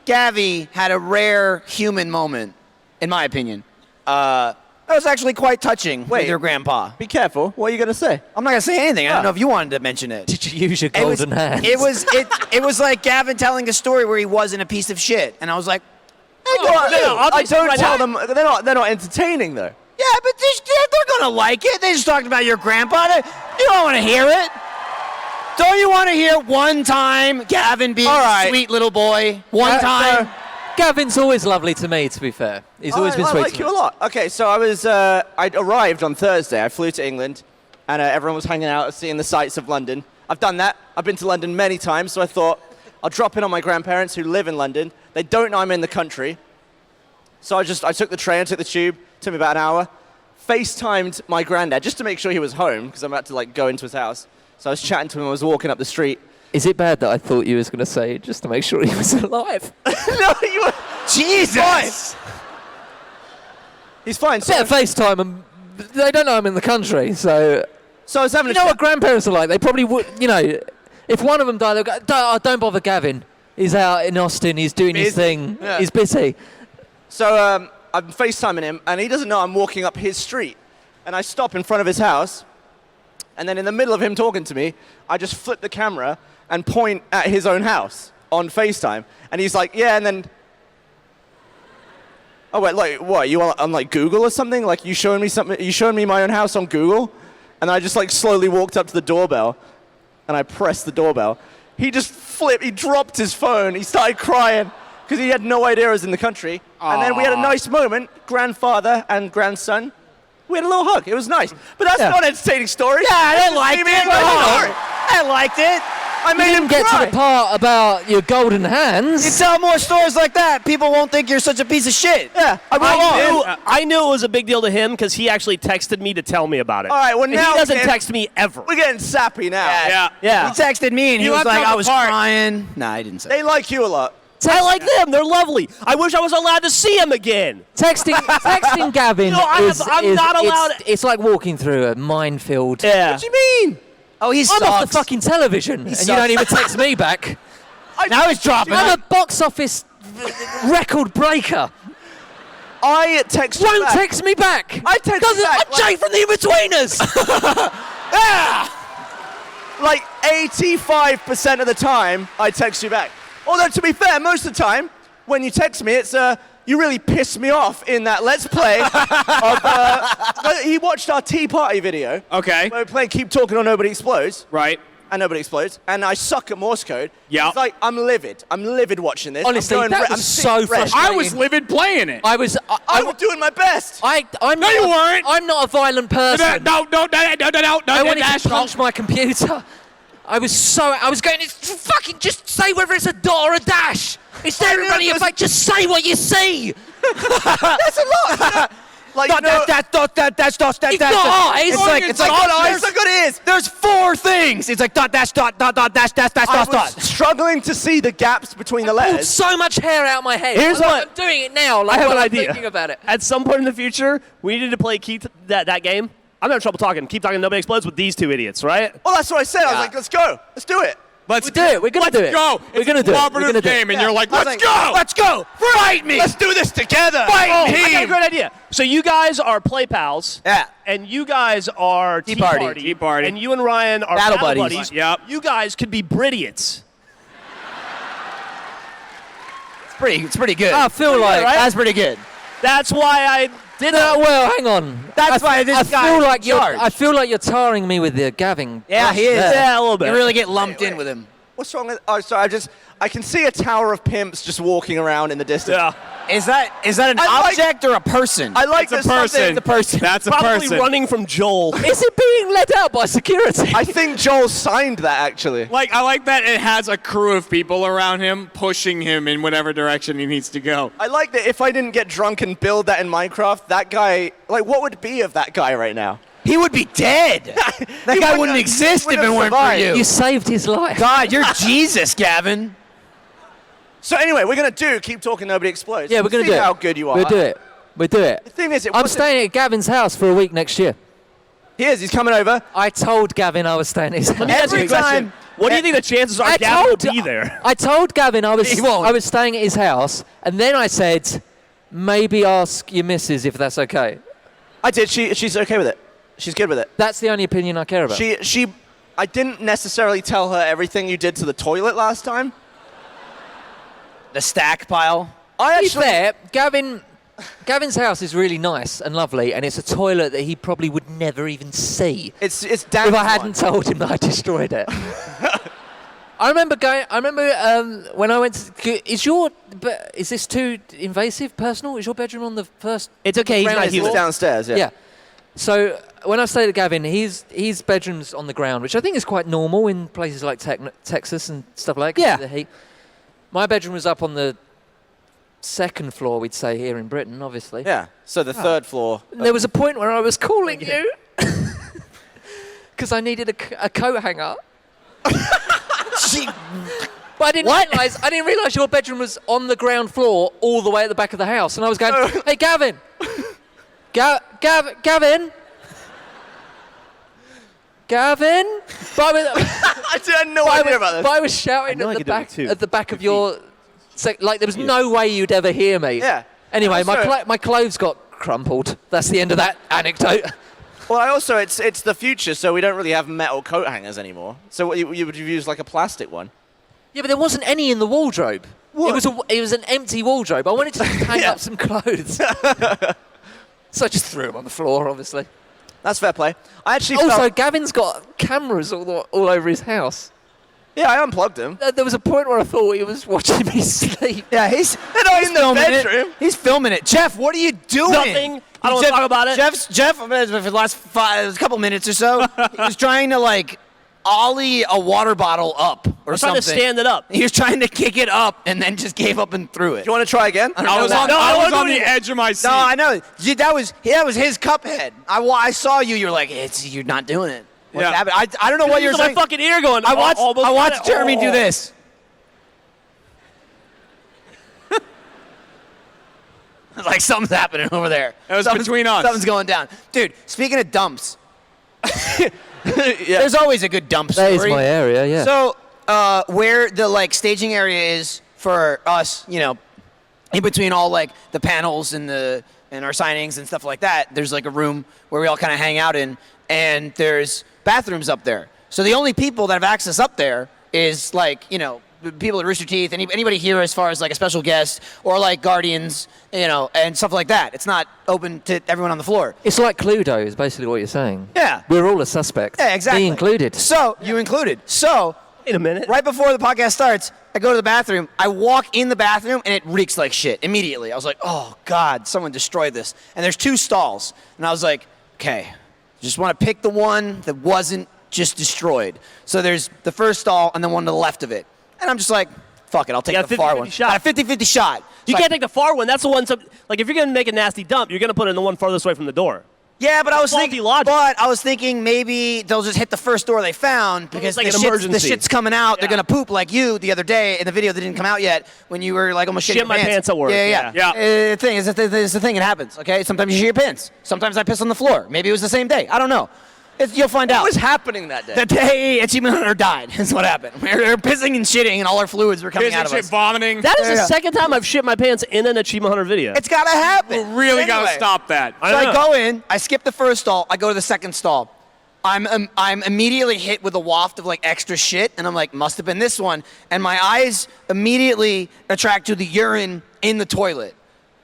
Gavi had a rare human moment, in my opinion. That was actually quite touching with your grandpa. Be careful. What are you going to say? I'm not gonna say anything. I don't know if you wanted to mention it. Did you use your golden hands? It was like Gavin telling a story where he wasn't a piece of shit, and I was like, hey, No, I'll I just say don't right tell now- them. They're not entertaining though. yeah, but they're gonna like it. They just talked about your grandpa. You don't want to hear it. Don't you want to hear one time Gavin being All right. a sweet little boy? One time. Gavin's always lovely to me, to be fair. He's always been I sweet like to you me. a lot. Okay, so I arrived on Thursday. I flew to England, and everyone was hanging out, seeing the sights of London. I've done that. I've been to London many times, so I thought I'll drop in on my grandparents who live in London. They don't know I'm in the country. So I took the train, I took the tube, took me about an hour, FaceTimed my granddad just to make sure he was home, because I'm about to go into his house. So I was chatting to him, I was walking up the street. Is it bad that I thought you was going to say just to make sure he was alive? No, you were... Jesus. He's fine. So, Better FaceTime him. They don't know I'm in the country, so... so I was having You a know chat. what grandparents are like? They probably would, if one of them died, they'll go, don't bother Gavin. He's out in Austin, he's doing his Busy. thing, Yeah. he's busy. So I'm FaceTiming him, and he doesn't know I'm walking up his street. And I stop in front of his house, and then in the middle of him talking to me, I just flip the camera and point at his own house on FaceTime. And he's like, yeah, and then... Oh, wait, like, what, you on like Google or something? Like, you showing me something? You showing me my own house on Google? And I just slowly walked up to the doorbell, and I pressed the doorbell. He just he dropped his phone, he started crying, because he had no idea I was in the country. And then we had a nice moment, grandfather and grandson. We had a little hug, it was nice. But that's not an entertaining story. Yeah, I That's liked just me it. being my story. I liked it. I made You him didn't get cry. to the part about your golden You hands. tell more stories like that, people won't think you're such a piece of shit. Yeah, I knew it was a big deal to him because he actually texted me to tell me about it. All right, well, And now he doesn't again- text me ever. We're getting sappy now. Yeah. Yeah. He texted me and he You was left like, them I was apart. crying. Nah, he didn't say. They like you a lot. I like them. They're lovely. I wish I was allowed to see him again. Texting Gavin No, I'm not allowed- It's like walking through a minefield. Yeah. What do you mean? Oh, he I'm sucks. off the fucking television, and you sucks. don't even text me back. Now he's dropping I'm it. a box office record breaker. I text you Won't back. text me back. I text you back, I'm Jay from the In-Betweeners. Like 85% of the time, I text you back. Although, to be fair, most of the time, when you text me, it's you really piss me off in that Let's Play of... he watched our Tea Party video. Okay. Where we play Keep Talking or Nobody Explodes. Right. And Nobody Explodes. And I suck at Morse code. Yeah. It's like, I'm livid. I'm livid watching this. Honestly, I'm going that I'm was sick so red. frustrating. I was livid playing it. I was doing my best. I'm No, not, you weren't. I'm not a violent person. No. I wanted to punch my computer. I was going, fucking just say whether it's a dot or a dash. It's there in front of your face. Just say what you see. That's a lot. Like, That's He's got eyes. It's like got eyes. Look what it is. There's 4 things. It's like dot dash dot dot dot dash dash dash I dot was dot. struggling to see the gaps between the Pulled letters. so much hair out my head. Here's what- I'm doing it now. Like, I have while an I'm idea. thinking about it. At some point in the future, we need to play that game. I'm having trouble talking. Keep talking. Nobody explodes with these 2 idiots, right? Well, that's what I said. I was like, let's go. Let's do it. Let's We do it. We're gonna do it. go. We're It's gonna a do it. We're cooperative gonna do it. game, and you're like, I was let's like, go. Let's go. Fight me. Let's do this together. Fight I got a team. great idea. So you guys are play pals. Yeah. And you guys are Tea Party. Tea Party. And you and Ryan are Battle battle buddies. buddies. Yep. You guys could be Bridiots. It's pretty good. I feel like right? That's pretty good. That's why I did No, it. well, hang on. That's why this I guy feel is like in you're. charge. I feel like you're tarring me with the Gavin. Yeah, he is. Yeah, a little bit. You really get lumped in with him. What's wrong with? Oh, sorry. I can see a tower of pimps just walking around in the distance. Yeah. Is that an I like- object or a person? I like It's a there's something- person. the person. That's a Probably person. running from Joel. Is it being let out by security? I think Joel signed that actually. Like, I like that it has a crew of people around him pushing him in whatever direction he needs to go. I like that if I didn't get drunk and build that in Minecraft, that guy, like, what would be of that guy right now? He would be dead. That He guy wouldn't wouldn't have- exist if wouldn't it have weren't for survived. you. You saved his life. God, you're Jesus, Gavin. So anyway, we're gonna keep talking. Nobody explodes. Yeah, we're gonna See do it. how good you are. We'll do it. We'll do it. The thing is, I'm staying at Gavin's house for a week next year. He is. He's coming over. I told Gavin I was staying at his house. Let me ask you a Every question. time- What do you think the chances are Gavin will be there? I told Gavin I He won't. was staying at his house, and then I said, maybe ask your missus if that's okay. I did. She's okay with it. She's good with it. That's the only opinion I care about. I didn't necessarily tell her everything you did to the toilet last time. The stack pile. I To be actually. fair, Gavin's house is really nice and lovely, and it's a toilet that he probably would never even see It's Dan. if I hadn't told him that I destroyed it. I remember when I went to, is this too invasive, personal? Is your bedroom on the first? It's okay. He's Ground not is human. It's downstairs. Yeah. Yeah. So when I stayed at Gavin, his bedroom's on the ground, which I think is quite normal in places like Texas and stuff like that. Yeah. The heat. My bedroom was up on the second floor, we'd say here in Britain, obviously. Yeah. So the third floor. And there was a point where I was calling you because I needed a coat hanger. But I didn't realise your bedroom was on the ground floor all the way at the back of the house. And I was going, hey, Gavin. Gavin. Gavin. But I had no idea about this. But I was shouting I know I at could do it too. the back of your... Like, there was no way you'd ever hear me. Yeah. Anyway, Also- my clothes got crumpled. That's the end of that anecdote. Well, it's the future, so we don't really have metal coat hangers anymore. So what you would use like a plastic one. Yeah, but there wasn't any in the wardrobe. What? It was an empty wardrobe. I wanted to hang up some clothes. So I just threw them on the floor, obviously. That's fair play. I actually Also, felt, Gavin's got cameras all over his house. yeah, I unplugged him. There was a point where I thought he was watching me sleep. Yeah, he's in the filming bedroom. it. He's filming it. Jeff, what are you doing? Nothing. I don't want to talk about it. Jeff, for the last couple minutes or so, he was trying to like ollie a water bottle up or I'm trying something. to stand it up. He was trying to kick it up and then just gave up and threw it. Do you want to try again? don't I know was that. on, I was no, on no, the no. edge of my seat. No, I know. That was his Cuphead. I saw you. You're like, you're not doing it. What's Yeah. happening? I don't know what you're Using my saying. fucking ear going. I almost got watched it. Jeremy do this. Like something's happening over there. It was Something's- between us. Something's going down. Dude, speaking of dumps, Yeah. there's always a good dump That story. is my area, yeah. So, where the like staging area is for us, in between all like the panels and our signings and stuff like that, there's like a room where we all kind of hang out in, and there's bathrooms up there. So the only people that have access up there is like people at Rooster Teeth, anybody here as far as like a special guest or like Guardians, and stuff like that. It's not open to everyone on the floor. It's like Cluedo, is basically what you're saying. Yeah. We're all a suspect. Yeah, exactly. Me included. So you included. So. Wait a minute. Right before the podcast starts, I go to the bathroom. I walk in the bathroom, and it reeks like shit immediately. I was like, oh, God, someone destroyed this. And there's 2 stalls. And I was like, okay, just want to pick the one that wasn't just destroyed. So there's the first stall and then one to the left of it. And I'm just like, fuck it, I'll take Yeah, the far 50-50 one. shot. Got a 50-50 shot. You So can't take the far one. That's the one. Like if you're gonna make a nasty dump, you're gonna put it in the one farthest away from the door. Yeah, but I was faulty thinking. logic. But I was thinking maybe they'll just hit the first door they found because like the, an the emergency. shit's coming out. They're Yeah. gonna poop like you the other day in the video that didn't come out yet when you were like almost shitting Shit your my pants at work, Yeah. yeah. Thing is, it's the thing. It happens. Okay. Sometimes you shit your pants. Sometimes I piss on the floor. Maybe it was the same day. I don't know. You'll find out. What was happening that day? The day Achievement Hunter died is what happened. We were pissing and shitting, and all our fluids were coming out of us. vomiting. That is Yeah. the second time I've shit my pants in an Achievement Hunter video. It's gotta happen. really got to Anyway. stop that. So I go in, I skip the first stall, I go to the second stall. I'm immediately hit with a waft of like extra shit, and I'm like, must have been this one. And my eyes immediately attract to the urine in the toilet.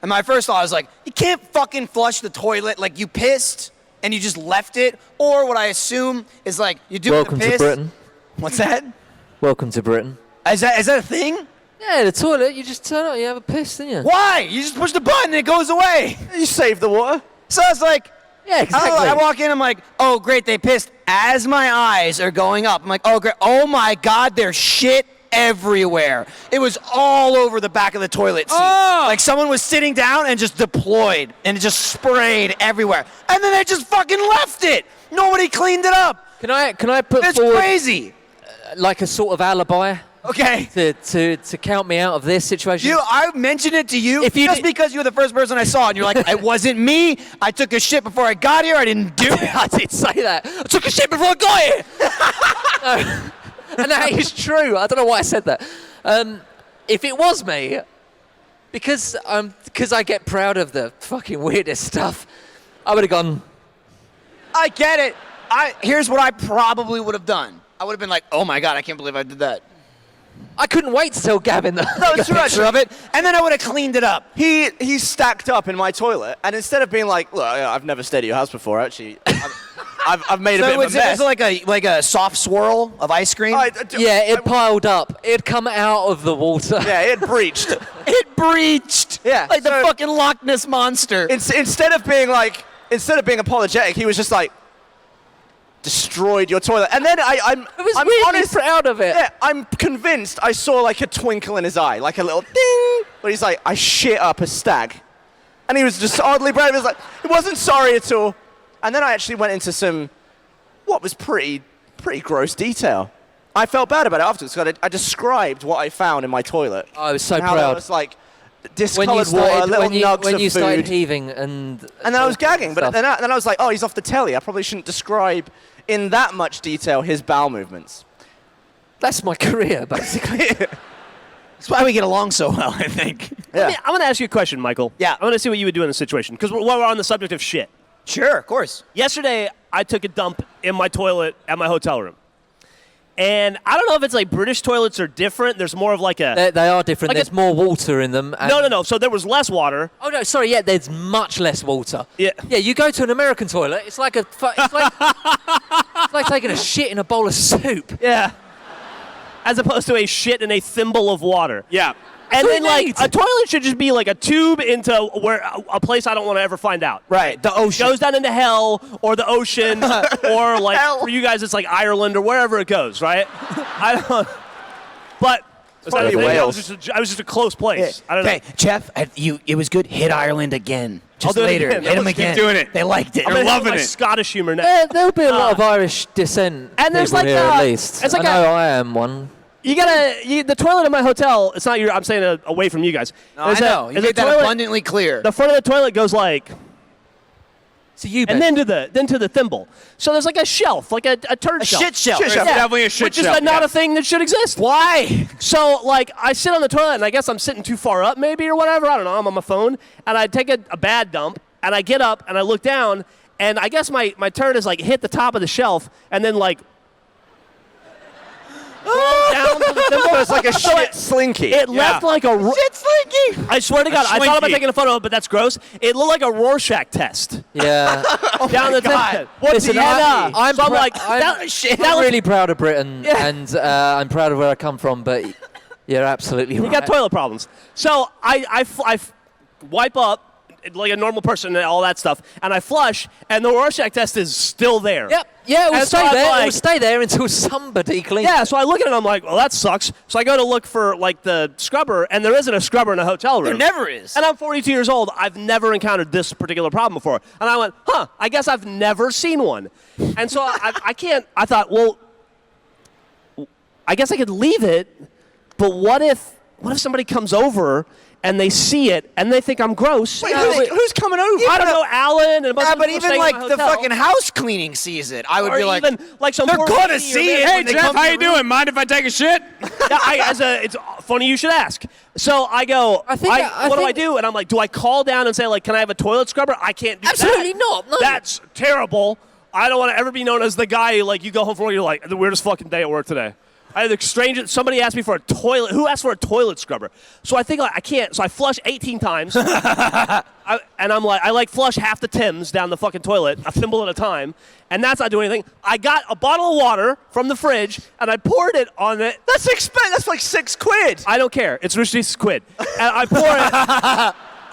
And my first thought was like, you can't fucking flush the toilet like you pissed and you just left it. Or what I assume is like you do Welcome the to piss. Britain. What's that? Welcome to Britain. Is that a thing? Yeah, the toilet, you just turn up, you have a piss, don't you? Why? You just push the button and it goes away. You saved the water. So I was like, Yeah, exactly. I walk in, I'm like, oh, great, they pissed. As my eyes are going up, I'm like, oh, great. Oh, my God, there's shit everywhere. It was all over the back of the toilet seat. Oh. Like someone was sitting down and just deployed, and it just sprayed everywhere. And then they just fucking left it. Nobody cleaned it up. Can I put It's forward crazy. like a sort of alibi Okay. to count me out of this situation? I mentioned it to you If you just did- because you're the first person I saw, and you're like, it wasn't me. I took a shit before I got here. I didn't do it. I did say that. I took a shit before I got here. No. And that is true. I don't know why I said that. If it was me, because I get proud of the fucking weirdest stuff, I would have gone. I get it. Here's what I probably would have done. I would have been like, oh my God, I can't believe I did that. I couldn't wait to tell Gavin that. No, it's true. Picture of it, and then I would have cleaned it up. He's stacked up in my toilet, and instead of being like, look, I've never stayed at your house before, actually, I've made a bit of a was mess. it like a soft swirl of ice cream? Yeah, it piled up. It'd come out of the water. Yeah, it breached. It breached. Yeah, like the so- fucking Loch Ness monster. Instead of being apologetic, he was just like, destroyed your toilet. And then I'm I was really honest, proud of it. Yeah, I'm convinced I saw like a twinkle in his eye, like a little ding. But he's like, I shit up a stag. And he was just oddly brave. He was like, he wasn't sorry at all. And then I actually went into what was pretty gross detail. I felt bad about it afterwards because I described what I found in my toilet. I was so and how there proud. was like When you discolored water, started, little when you, nugs when of you started food. heaving and And then I was gagging, but stuff. then I was like, oh, he's off the telly. I probably shouldn't describe in that much detail his bowel movements. That's my career, basically. That's why we get along so well, I think. Yeah. I'm going to ask you a question, Michael. Yeah. I want to see what you would do in this situation. Because while we're on the subject of shit. Sure, of course. Yesterday, I took a dump in my toilet at my hotel room. And I don't know if it's like British toilets are different. There's more of like a... They are different. Like There's more water in them. And No. So there was less water. Oh no, sorry. Yeah, there's much less water. Yeah. Yeah, you go to an American toilet. It's like it's like taking a shit in a bowl of soup. Yeah. As opposed to a shit in a thimble of water. Yeah. And what then, you like, need. a toilet should just be like a tube into a place I don't want to ever find out. Right, the ocean. Goes down into hell or the ocean or, like, Hell. for you guys, it's like Ireland or wherever it goes, right? I don't. But probably Wales. I was just a close place. I don't know. Okay, Jeff, it was good. Hit Ireland again. Just do it later. again. Hit them Let's keep again. doing it. They liked it. I'm gonna loving have my it. Scottish humor now. There'll be a lot of Irish descent. And there's people like here a- at least. it's like I a- know I am one. You gotta the toilet in my hotel. It's not your. I'm saying away from you guys. No, I know. You there's a made that toilet- abundantly clear. The front of the toilet goes like, So you and then to the thimble. So there's like a shelf, like a turd A shelf. shit shelf. Shit shelf. Definitely a shit Which is shelf, not yeah. a thing that should exist. Why? So, like, I sit on the toilet, and I guess I'm sitting too far up, maybe, or whatever. I don't know. I'm on my phone, and I take a bad dump, and I get up, and I look down, and I guess my turd is, like, hit the top of the shelf, and then, like, roll down to the thimble. It's like a shit slinky. It left like a... Shit slinky. I swear to God, I thought about slinky. taking a photo, but that's gross. It looked like a Rorschach test. Yeah. Down the God. thing. What Listen, do you I'm need? so I'm prou- like, I'm, that I'm was- really proud of Britain, Yeah. and I'm proud of where I come from. But you're absolutely right. You got toilet problems. So I wipe up like a normal person and all that stuff, and I flush, and the Rorschach test is still there. Yep. Yeah, it will And so stay I'm there. It will like- stay there until somebody cleans. Yeah, so I look at it and I'm like, well, that sucks. So I go to look for like the scrubber, and there isn't a scrubber in a hotel room. There never is. And I'm 42 years old. I've never encountered this particular problem before. And I went, I guess I've never seen one. And so I can't, I thought, well, I guess I could leave it, but what if somebody comes over and they see it and they think I'm gross? Wait, who's coming over? I don't know, Alan and a bunch Yeah, of but people even staying like in my the hotel. fucking house cleaning sees it. I would Or be like, even like some they're poor gonna lady or see man it Hey, when they Jeff, come how to you the room. doing? Mind if I take a shit? Yeah, it's funny you should ask. So I go, I think- what do I do? And I'm like, do I call down and say, like, can I have a toilet scrubber? I can't do Absolutely that. not, no. That's terrible. I don't want to ever be known as the guy, like, you go home from work, you're like, the weirdest fucking day at work today. I had the strangest, somebody asked me for a toilet. Who asked for a toilet scrubber? So I think, like, I can't. So I flush 18 times. And I'm like, I flush half the Timbs down the fucking toilet, a thimble at a time. And that's not doing anything. I got a bottle of water from the fridge, and I poured it on it. That's expensive. That's like £6. I don't care. It's Rich Quid. And I pour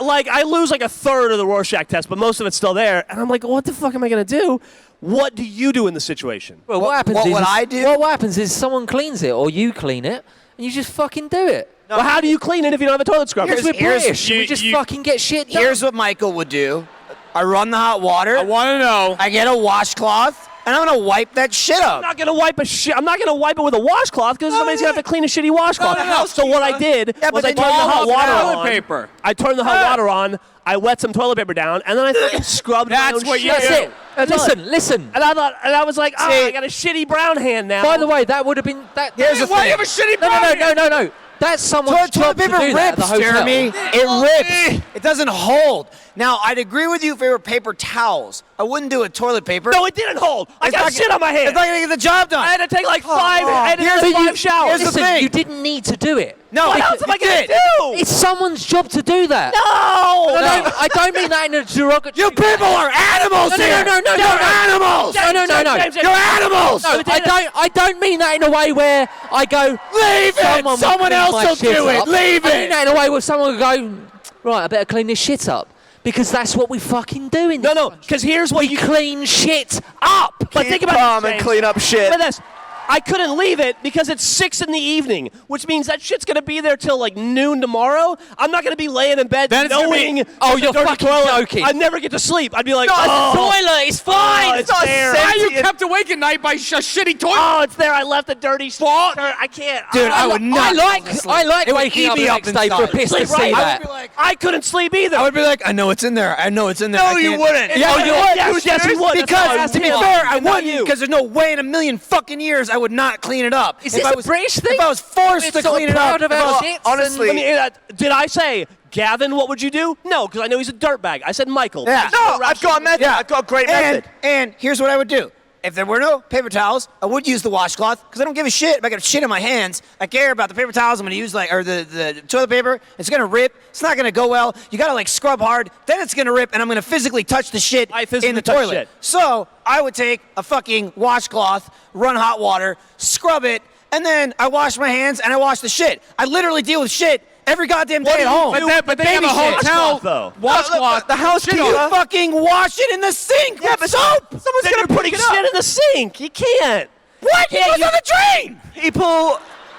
it. Like, I lose like a third of the Rorschach test, but most of it's still there. And I'm like, what the fuck am I going to do? What do you do in this situation? Well, what happens what is would I do? What happens is someone cleans it, or you clean it, and you just fucking do it. Well, how do you clean it if you don't have a toilet scrubber? Because we're here's- British. We just fucking get shit done. here's what Michael would do. I run the hot water. I want to know. I get a washcloth, and I'm gonna wipe that shit I'm up. not gonna wipe I'm not gonna wipe it with a washcloth because somebody's gonna have to clean a shitty washcloth. No. So what I did Yeah, was but I then turned the you hot all water have on. toilet paper. I turned the hot water on. I wet some toilet paper down, and then I fucking scrubbed my That's own what you shit. do. That's it. That's all. Listen. And I was like, See- I got a shitty brown hand now. By the way, that would have been that. Here's the Why thing. you have a shitty No. That's someone's Toilet job to paper do that at the rips, hotel. Jeremy. It rips. It doesn't hold. Now, I'd agree with you if it were paper towels. I wouldn't do it toilet paper. No, it didn't hold. I It's got not shit gonna- on my hand. It's not gonna get the job done. I had to take like five. I had to Here's take the- 5 showers. here's the Listen, thing. you didn't need to do it. No, What I- else am I you gonna did. do? It's someone's job to do that. No. I don't mean that in a derogatory. You people are animals here. No. You're animals. James, You're animals. No, I don't mean that in a way where I go, Leave it. someone will Someone clean else my will shit do it. up. Leave I mean it. that in a way where someone will go, right, I better clean this shit up. Because that's what we fucking do in this No, country. because here's what We you clean shit up. But Keep think about calm this, and James. clean up shit. Look at this. I couldn't leave it because it's 6 in the evening, which means that shit's gonna be there till like noon tomorrow. I'm not gonna be laying in bed Then it's gonna knowing. be- Oh, there's a you're dirty fucking toilet. joking. I'd never get to sleep. I'd be like, No, it's oh, a toilet. It's fine. Oh, it's not there. safe. Why are you It- kept awake at night by a shitty toilet? Oh, it's there. I left the dirty shirt. I can't. Dude, I would not. I like It would waking eat up me the up next day for a inside. piss to Sleep see right. that. I would be like, I couldn't sleep either. I would be like, I know it's in there. I know it's in there. No, I you can't- wouldn't. Yeah, Oh, you you would. would. Yes, you would. That's why I Because asked to be him. fair, I And not wouldn't. you. Because there's no way in a million fucking years I would not clean it up. Is If this I a was, British thing? If I was forced We're to sort of clean it proud up, of our well, shits honestly- Let me hear that. Did I say, Gavin, what would you do? No, because I know he's a dirtbag. I said Michael. Yeah. Because No, you're I've got a rational. method. Yeah. I've got a great and, method. And here's what I would do. If there were no paper towels, I would use the washcloth because I don't give a shit if I got shit in my hands. I care about the paper towels I'm going to use, like, or the toilet paper. It's going to rip. It's not going to go well. You got to like scrub hard. Then it's going to rip, and I'm going to physically touch the shit I physically in the touch toilet. shit. So I would take a fucking washcloth, run hot water, scrub it, and then I wash my hands and I wash the shit. I literally deal with shit every goddamn day What do at you home. do? But they have a baby shit. hotel Washcloth, though. washcloth. The housekeeper. You fucking wash it in the sink Yeah, with but soap. someone's Then gonna you're putting pick it up. shit in the sink. You can't. What? It was on the drain.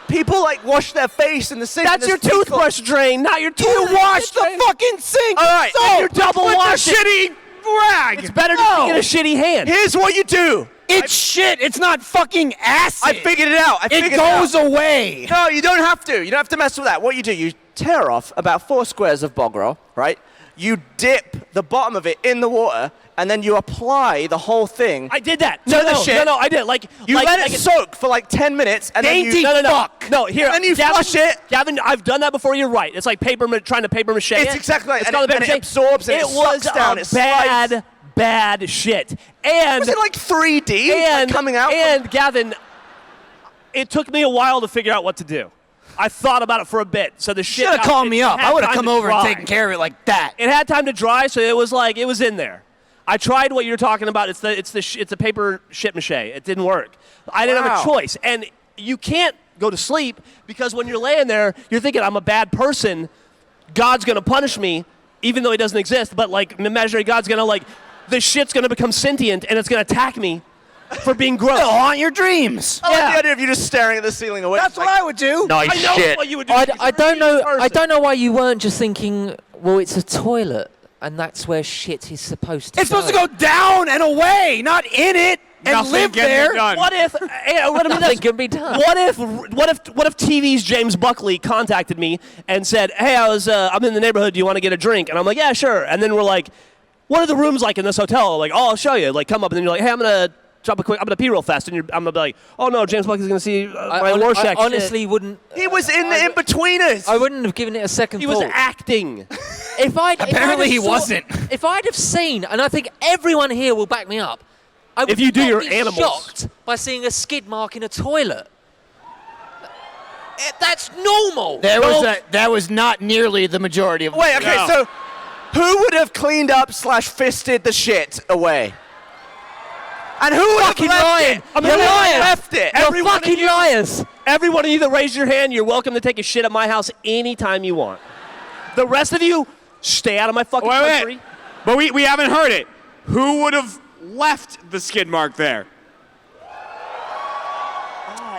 People like wash their face in the sink. That's and your there's people- toothbrush drain, not your You toilet. wash the fucking sink. All right, with and soap. you're double With the washing. shitty rag. It's better No. to get a shitty hand. Here's what you do. It's shit. It's not fucking acid. I figured it out. It goes away. No, you don't have to. You don't have to mess with that. What you do, you tear off about 4 squares of bog roll, right? You dip the bottom of it in the water, and then you apply the whole thing. I did that. To No, the no, shit. no, no, I did. Like You like, let like it soak for like 10 minutes, and then Dainty you... No, no, no. fuck. No, here. And then you Gavin, flush it. Gavin, I've done that before. You're right. It's like trying to paper mache. It's exactly right. It's And called it- paper and it mache. absorbs and it was sucks down, a it slides. bad shit. And Was it like 3D and like coming out? And Gavin, it took me a while to figure out what to do. I thought about it for a bit. So the shit Should have got- called it me up. had I would have time come to over and dry. taken care of it like that. It had time to dry, so it was like it was in there. I tried what you're talking about. It's the paper shit mache. It didn't work. I didn't have a Wow. choice, and you can't go to sleep because when you're laying there, you're thinking I'm a bad person. God's gonna punish me, even though He doesn't exist. But like imaginary God's gonna like the shit's gonna become sentient and it's gonna attack me. for being gross. It'll haunt your dreams. I like the idea of you just staring at the ceiling away. That's what I would do. Nice I know shit. what you would do. I don't know. I don't know why you weren't just thinking, well, it's a toilet, and that's where shit is supposed to. It's supposed to go down and away, not in it, and Nothing live can be there. done. What if? Nothing can be done. What if TV's James Buckley contacted me and said, "Hey, I'm in the neighborhood. Do you want to get a drink?" And I'm like, "Yeah, sure." And then we're like, "What are the rooms like in this hotel?" Like, "Oh, I'll show you." Like, come up, and then you're like, "Hey, I'm gonna pee real fast," and I'm gonna be like, "Oh no, James Buckley's gonna see my Rorschach I shit." honestly wouldn't. He was in the in-betweeners. I wouldn't have given it a second He was thought. acting. Apparently he wasn't. If I'd have seen, and I think everyone here will back me up, I would If you do not your be animals. shocked by seeing a skid mark in a toilet. That's normal. That was not nearly the majority of. Wait, okay, No. so who would have cleaned up / fisted the shit away? And who would have Fucking left lying. it? I'm Who would lying. have left it? You're every one of fucking you- liars. Everyone of you that raised your hand, you're welcome to take a shit at my house anytime you want. The rest of you, stay out of my fucking country. Wait. But we haven't heard it. Who would have left the skid mark there?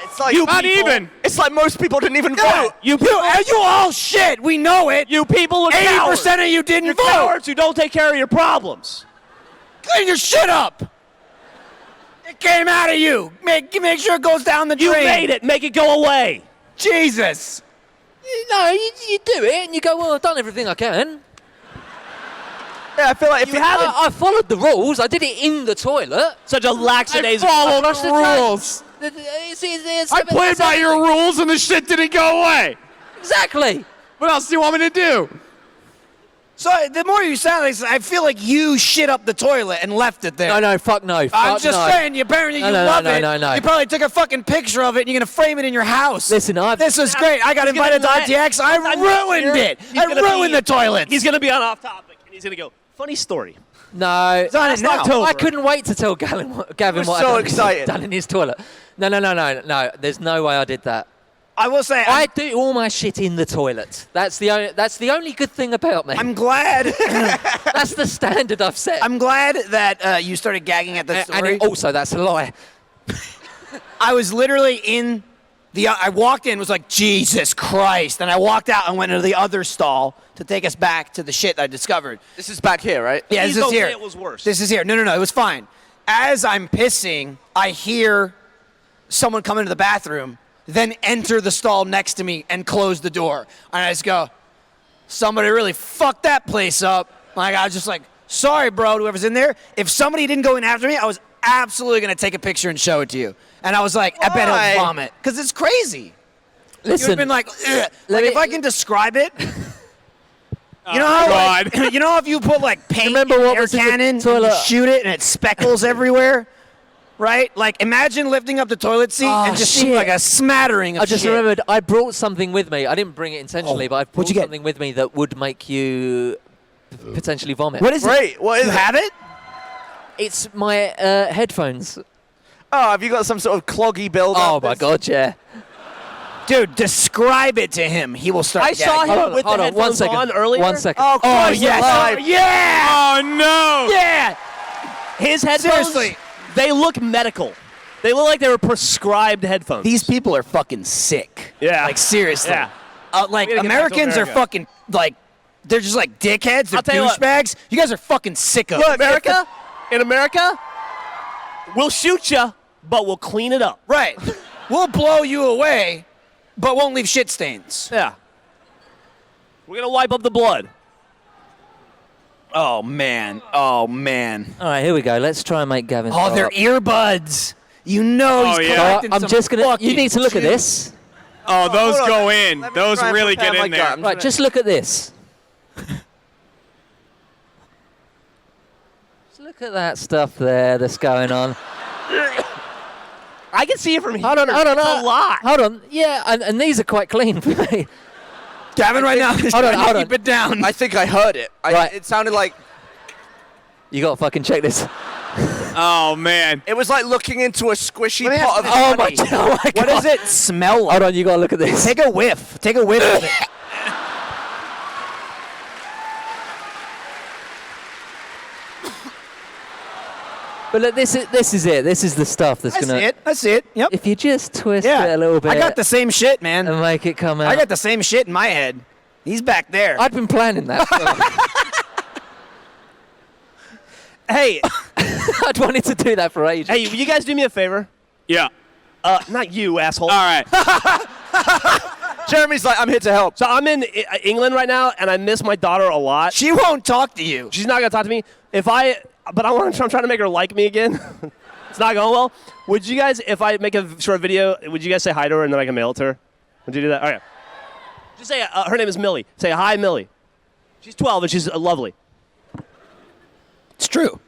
It's like Not even. It's like most people didn't even vote. You people, You all shit. We know it. you people are cowards. 80% of you didn't You're vote. cowards who don't take care of your problems. Clean your shit up. It came out of you. Make sure it goes down the You drain. made it. Make it go away. Jesus. No, you do it and you go, well, I've done everything I can. Yeah, I feel like if you haven't. I followed the rules. I did it in the toilet. Such a lackadaisical. Follow Flush the the toilet. rules. It's- I played by your rules and the shit didn't go away. Exactly. What else do you want me to do? So the more you sound like, I feel like you shit up the toilet and left it there. No, fuck no. I'm Fuck just no. saying, apparently you No, love no, it. no. You probably took a fucking picture of it and you're going to frame it in your house. Listen, This was great. I got invited to RTX. I ruined it. I ruined the toilets. He's gonna be on off topic, and he's gonna go. Funny story. No. It's on it now. I couldn't wait to tell Gavin what so I'd excited. done in his toilet. No. There's no way I did that. I will say, I do all my shit in the toilet. That's the only good thing about me. I'm glad. That's the standard I've set. I'm glad that you started gagging at the and story. also, that's a lie. I was literally in I walked in, was like, Jesus Christ. And I walked out and went into the other stall to take us back to the shit I discovered. This is back here, right? Yeah, Please this is don't here. say it was worse. This is here. No, it was fine. As I'm pissing, I hear someone come into the bathroom, then enter the stall next to me and close the door. And I just go, somebody really fucked that place up. Like, I was just like, sorry, bro, whoever's in there. If somebody didn't go in after me, I was absolutely going to take a picture and show it to you. And I was like, I bet Why? he'll vomit. Because it's crazy. You would Listen, have been like, ugh. Like, me- if I can describe it. You know how, God. like, you know if you put like paint Remember in what an air was in the cannon and toilet? you shoot it and it speckles everywhere, right? Like imagine lifting up the toilet seat Oh, and just seeing shit. like a smattering of I just shit. remembered I brought something with me. I didn't bring it intentionally, but I brought what'd you get? something with me that would make you potentially vomit. What is it? Great. What is You it? have it? It's my headphones. Oh, have you got some sort of cloggy build Oh my god, yeah. Dude, describe it to him. He will start I saw gagging. him with the Hold on, one headphones second. on earlier. 1 second. Oh, Oh, Christ yes. alive. Oh, yeah. Oh no! Yeah. His headphones, Seriously. they look medical. They look like they were prescribed headphones. These people are fucking sick. Yeah. Like, seriously. Yeah. Like, We gotta get back to Americans are America. fucking, like, they're just like dickheads. They're I'll tell you what. douchebags. You guys are fucking sick of Look, it. America, in America, we'll shoot you, but we'll clean it up. Right. We'll blow you away, but won't leave shit stains. Yeah. We're gonna wipe up the blood. Oh, man. Oh, man. All right, here we go. Let's try and make Gavin. Oh, throw they're up. earbuds. You know Oh, he's yeah. collecting I'm some just gonna. You fucking need to look at juice. this. Oh, those hold on, go let- in. let me Those try and really prepare get my in there. gun. Right, just look at this. Just look at that stuff there that's going on. I can see it from here. Hold on. It's a lot. Hold on. Yeah, and these are quite clean for me. Gavin right now is Hold on, trying to hold on. keep it down. I think I heard it. Right. It sounded like You gotta fucking check this. Oh man. it was like looking into a squishy Let me pot ask- of Oh my, honey. oh my god. What does it smell like? Hold on, you gotta look at this. Take a whiff. Take a whiff of it. But look, this is it. This is the stuff that's I gonna. see it. I see it. Yep. If you just twist Yeah. it a little bit I got the same shit, man. and make it come out. I got the same shit in my head. He's back there. I'd been planning that. Hey, I'd wanted to do that for ages. Hey, will you guys do me a favor? Yeah. Not you, asshole. All right. Jeremy's like, I'm here to help. So I'm in England right now, and I miss my daughter a lot. She won't talk to you. She's not gonna talk to me. I'm trying to make her like me again. It's not going well. Would you guys, if I make a short video, would you guys say hi to her and then I can mail it to her? Would you do that? Okay. Just say her name is Millie. Say hi, Millie. She's 12 and she's lovely. It's true.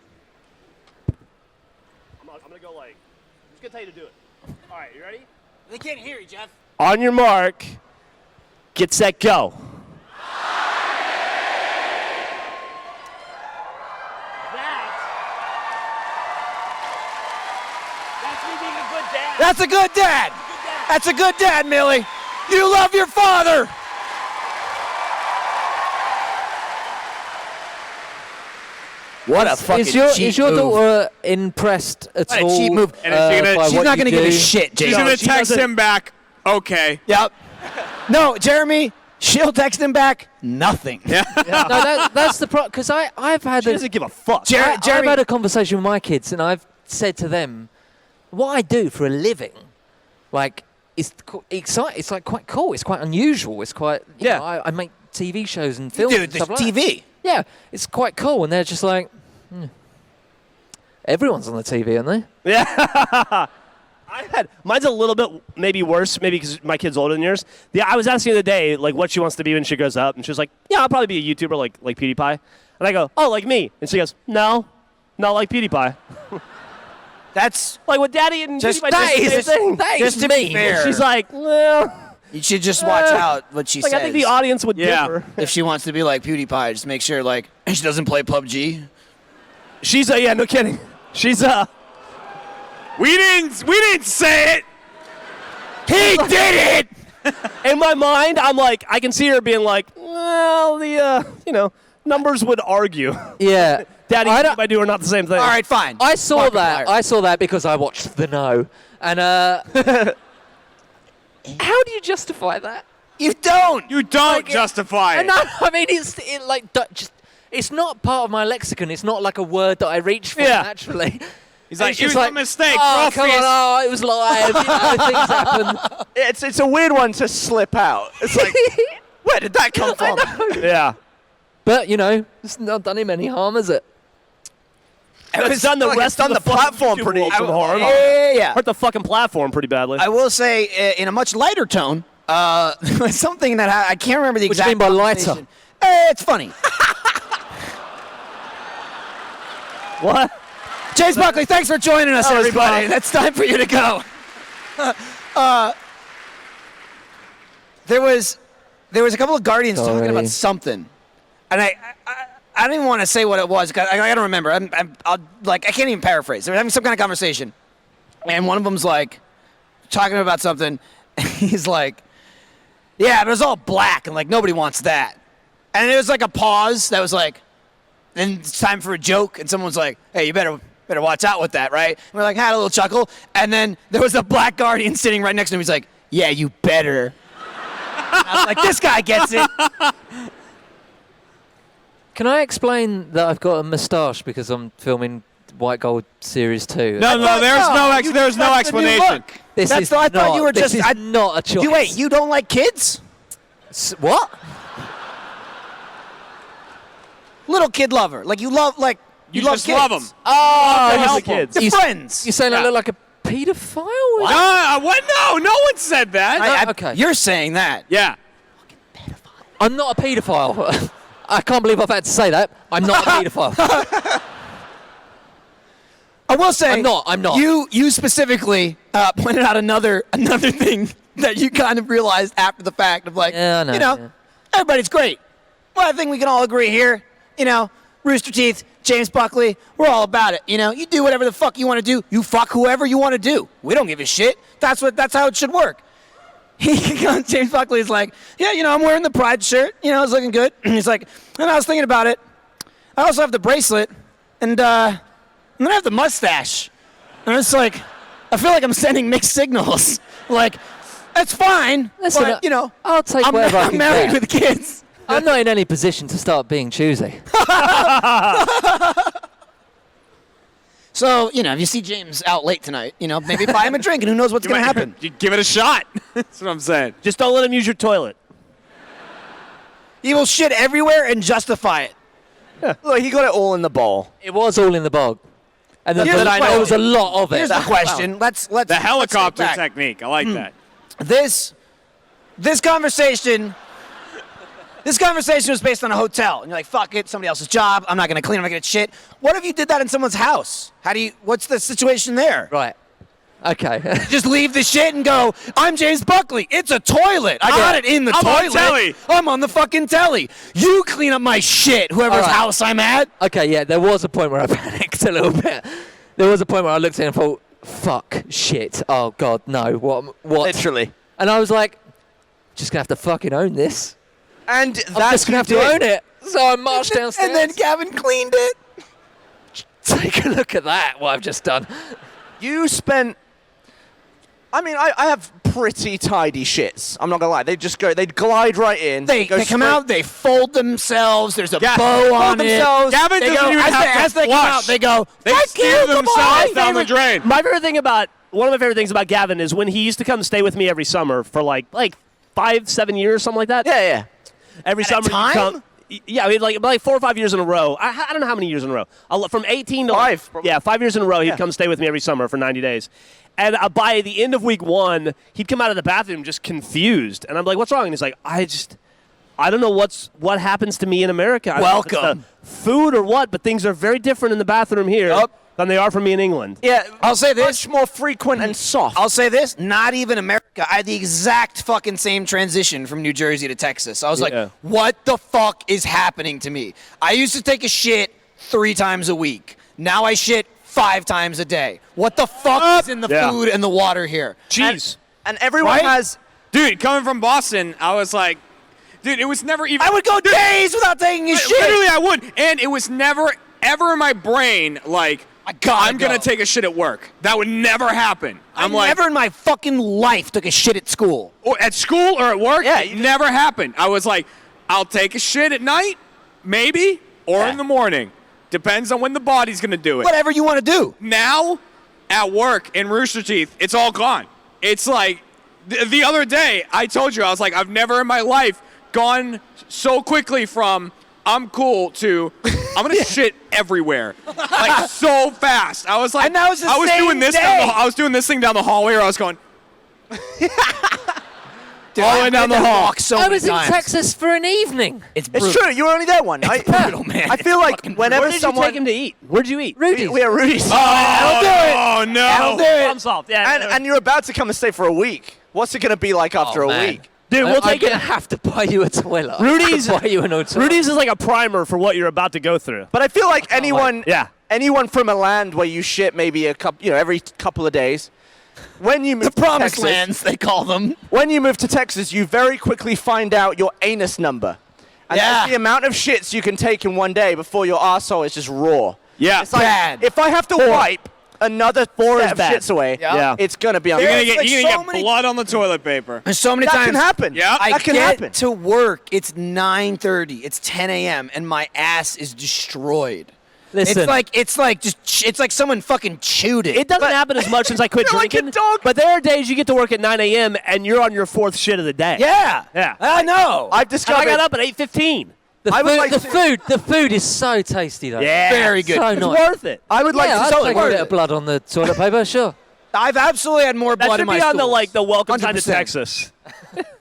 I'm gonna go like. I'm just gonna tell you to do it. All right, you ready? They can't hear you, Jeff. On your mark, get set, go. That's me being a good dad. That's a good dad. That's a good dad, Millie. You love your father. What a fucking Is your cheap daughter move. impressed at What a all? cheap move. And is she gonna- by She's what not you going to give a do? shit, She's Jason. going to she text doesn't- him back, okay. Yep. No, Jeremy, she'll text him back, nothing. Yeah. No, that's the problem. Because I've had She doesn't give a fuck. Jeremy, I've had a conversation with my kids, and I've said to them, what I do for a living, like, it's like quite cool. It's quite unusual. It's quite, you know, I make TV shows and films dude, and there's stuff like TV. that. Yeah, it's quite cool. And they're just like, everyone's on the TV, aren't they? Yeah. Mine's a little bit maybe worse, maybe because my kid's older than yours. Yeah, I was asking the other day, like, what she wants to be when she grows up, and she was like, yeah, I'll probably be a YouTuber like PewDiePie. And I go, oh, like me. And she goes, no, not like PewDiePie. That's Like what Daddy and Just- PewDiePie that did the is- same thing. that just is to be mean. fair. She's like, well, You should just watch out what she like says. I think the audience would Yeah. differ. If she wants to be like PewDiePie, just make sure like she doesn't play PUBG. She's yeah, no kidding. She's We didn't say it. He did it. in my mind, I'm like, I can see her being like, well, the numbers would argue. Yeah. Daddy I and don't- PewDiePie are not the same thing. All right, fine. I saw Fucking that. liar. I saw that because I watched The No. And how do you justify that? You don't. You don't Like, justify it. No, I mean it's not part of my lexicon. It's not like a word that I reach for Yeah. naturally. He's And like, it's it just was a mistake. Oh, Bro, come on! face." Oh, it was live. You know, things happen. It's a weird one to slip out. It's like, where did that come from? Yeah. But it's not done him any harm, has it? It's done the like, rest it's done of the fucking platform YouTube pretty- world some harm. Yeah. Hurt the fucking platform pretty badly. I will say, in a much lighter tone, something that I can't remember the What do you exact. mean by lighter? conversation. It's funny. What? James Buckley, thanks for joining us, That was everybody. fun. It's time for you to go. There was a couple of Guardians talking Sorry. about something, and I don't even want to say what it was. 'Cause I gotta remember. I can't even paraphrase. They were having some kind of conversation, and one of them's like talking about something. And he's like, "Yeah, but it was all black, and like nobody wants that." And it was like a pause. That was like, then it's time for a joke, and someone's like, "Hey, you better watch out with that, right?" And we're like, had a little chuckle, and then there was a black Guardian sitting right next to him. He's like, "Yeah, you better." And I was like, "This guy gets it." Can I explain that I've got a moustache because I'm filming White Gold Series 2? No, there's no that's the new explanation. look. This That's is the- I thought not, you were this just- is not a choice. Wait, you don't like kids? What? Little kid lover, like you love, like You love just kids. love 'em. Oh, to help help them. kids. They're You- friends. You saying I Yeah. look like a paedophile? What? No one said that. Okay. You're saying that. Yeah. I'm not a paedophile. I can't believe I've had to say that. I'm not a paedophile. I will say, I'm not. You specifically pointed out another thing that you kind of realized after the fact of like, Yeah, I know, yeah. everybody's great. Well, I think we can all agree here. Rooster Teeth, James Buckley, we're all about it. You do whatever the fuck you want to do. You fuck whoever you want to do. We don't give a shit. That's how it should work. James Buckley's like, yeah, I'm wearing the Pride shirt. It's looking good. He's like, and I was thinking about it. I also have the bracelet, and And then I have the mustache. And it's like, I feel like I'm sending mixed signals. Like, that's fine, Listen, but, you know, I'll take whatever I I'm can married get. with kids. I'm not in any position to start being choosy. So, you know, if you see James out late tonight, you know, maybe buy him a drink and who knows what's going to happen. You give it a shot. That's what I'm saying. Just don't let him use your toilet. He will shit everywhere and justify it. Look, he got it all in the bowl. It was all in the bog. And Here's the there was a lot of it. Here's the question. Let's The helicopter let's take technique. I like that. back. This conversation was based on a hotel. And you're like, fuck it, somebody else's job. I'm not going to clean, I'm not going to shit. What if you did that in someone's house? What's the situation there? Right. Okay. Just leave the shit and go, I'm James Buckley. It's a toilet. I got it in the I'm on toilet. telly. I'm on the fucking telly. You clean up my shit, whoever's All right. house I'm at. Okay, yeah, there was a point where I panicked a little bit. There was a point where I looked at it and thought, fuck, shit, oh God, no, what? Literally. And I was like, just gonna have to fucking own this. And I'm that's just gonna have to own it. So I marched downstairs. And then Gavin cleaned it. Take a look at that, what I've just done. You spent. I mean, I have pretty tidy shits. I'm not gonna lie. They glide right in. They go come straight- out, they fold themselves, there's a Yeah, bow fold on themselves. it. Gavin They doesn't go, even have to as they come flush. out, they go, They fuck steer you, themselves goodbye. down the drain. One of my favorite things about Gavin is when he used to come stay with me every summer for like 5-7 years, something like that. Yeah, yeah. Every At a summer he'd time? come. Yeah, I mean, like 4 or 5 years in a row. I don't know how many years in a row. From 18 to 5, probably. Yeah, 5 years in a row. He'd Yeah. come stay with me every summer for 90 days. And by the end of week 1, he'd come out of the bathroom just confused. And I'm like, "What's wrong?" And he's like, I don't know what happens to me in America. I don't know if it's Welcome. the food or what, but things are very different in the bathroom here Yup. than they are for me in England." Yeah, I'll say this. much more frequent and soft. I'll say this, not even America. I had the exact fucking same transition from New Jersey to Texas. I was Yeah. like, what the fuck is happening to me? I used to take a shit 3 times a week. Now I shit 5 times a day. What the fuck is in the Yeah. food and the water here? Jeez. And everyone Right? has. Dude, coming from Boston, I was like, dude, it was never even. I would go days without taking a shit. Literally, I would. And it was never, ever in my brain, like, I'm going to take a shit at work. That would never happen. I I'm like, never in my fucking life took a shit at school. or at school or at work, Yeah, it never happened. I was like, I'll take a shit at night, maybe, or in the morning. Depends on when the body's going to do it. Whatever you want to do. Now, at work in Rooster Teeth, it's all gone. It's like, the other day, I told you, I was like, I've never in my life gone so quickly from I'm cool to I'm going to shit everywhere. Like, so fast. I was like, And that was the I was same doing this day. I was doing this thing down the hallway where I was going, Dude, all the way I've down made the that hall. walk so I many was in times. Texas for an evening. It's It's brutal. true. You were only there one night. brutal, man. I feel like Fucking whenever Where did you take him to eat? Where'd you eat? Rudy's. we are Rudy's. oh, no. I'll do it. Problem solved. Yeah. And you're about to come and stay for a week. What's it going to be like after a man. week? Dude, we'll I'm take gonna it. have to buy you a toilet. Rudy's- I'll buy you an hotel. Rudy's is like a primer for what you're about to go through. But I feel like anyone, Yeah. anyone from a land where you shit maybe every couple of days, when you move The to promised Texas, lands, they call them. when you move to Texas, you very quickly find out your anus number. And Yeah. that's the amount of shits you can take in one day before your arsehole is just raw. Yeah. It's like, Bad. if I have to wipe another 4 is set of bad. shits away, Yeah. it's going to be You're going to unbearable. get, like you're gonna so get many- blood on the toilet paper. And so many That times can happen. Yeah. I that can get happen. to work. It's 9:30. It's 10 a.m. and my ass is destroyed. Listen, It's like someone fucking chewed it. It doesn't happen as much since I quit You're like a drinking. dog. But there are days you get to work at 9 a.m. and you're on your 4th shit of the day. Yeah. Yeah. I know. I've And discovered. I got up at 8:15. I would like to- the food is so tasty though. Yeah. Very good. So It's nice. worth it. I would like Yeah, to I'd tell take a bit of blood on the toilet paper, sure. I've absolutely had more That blood should in my be on stools. the welcome time to 100%. Texas.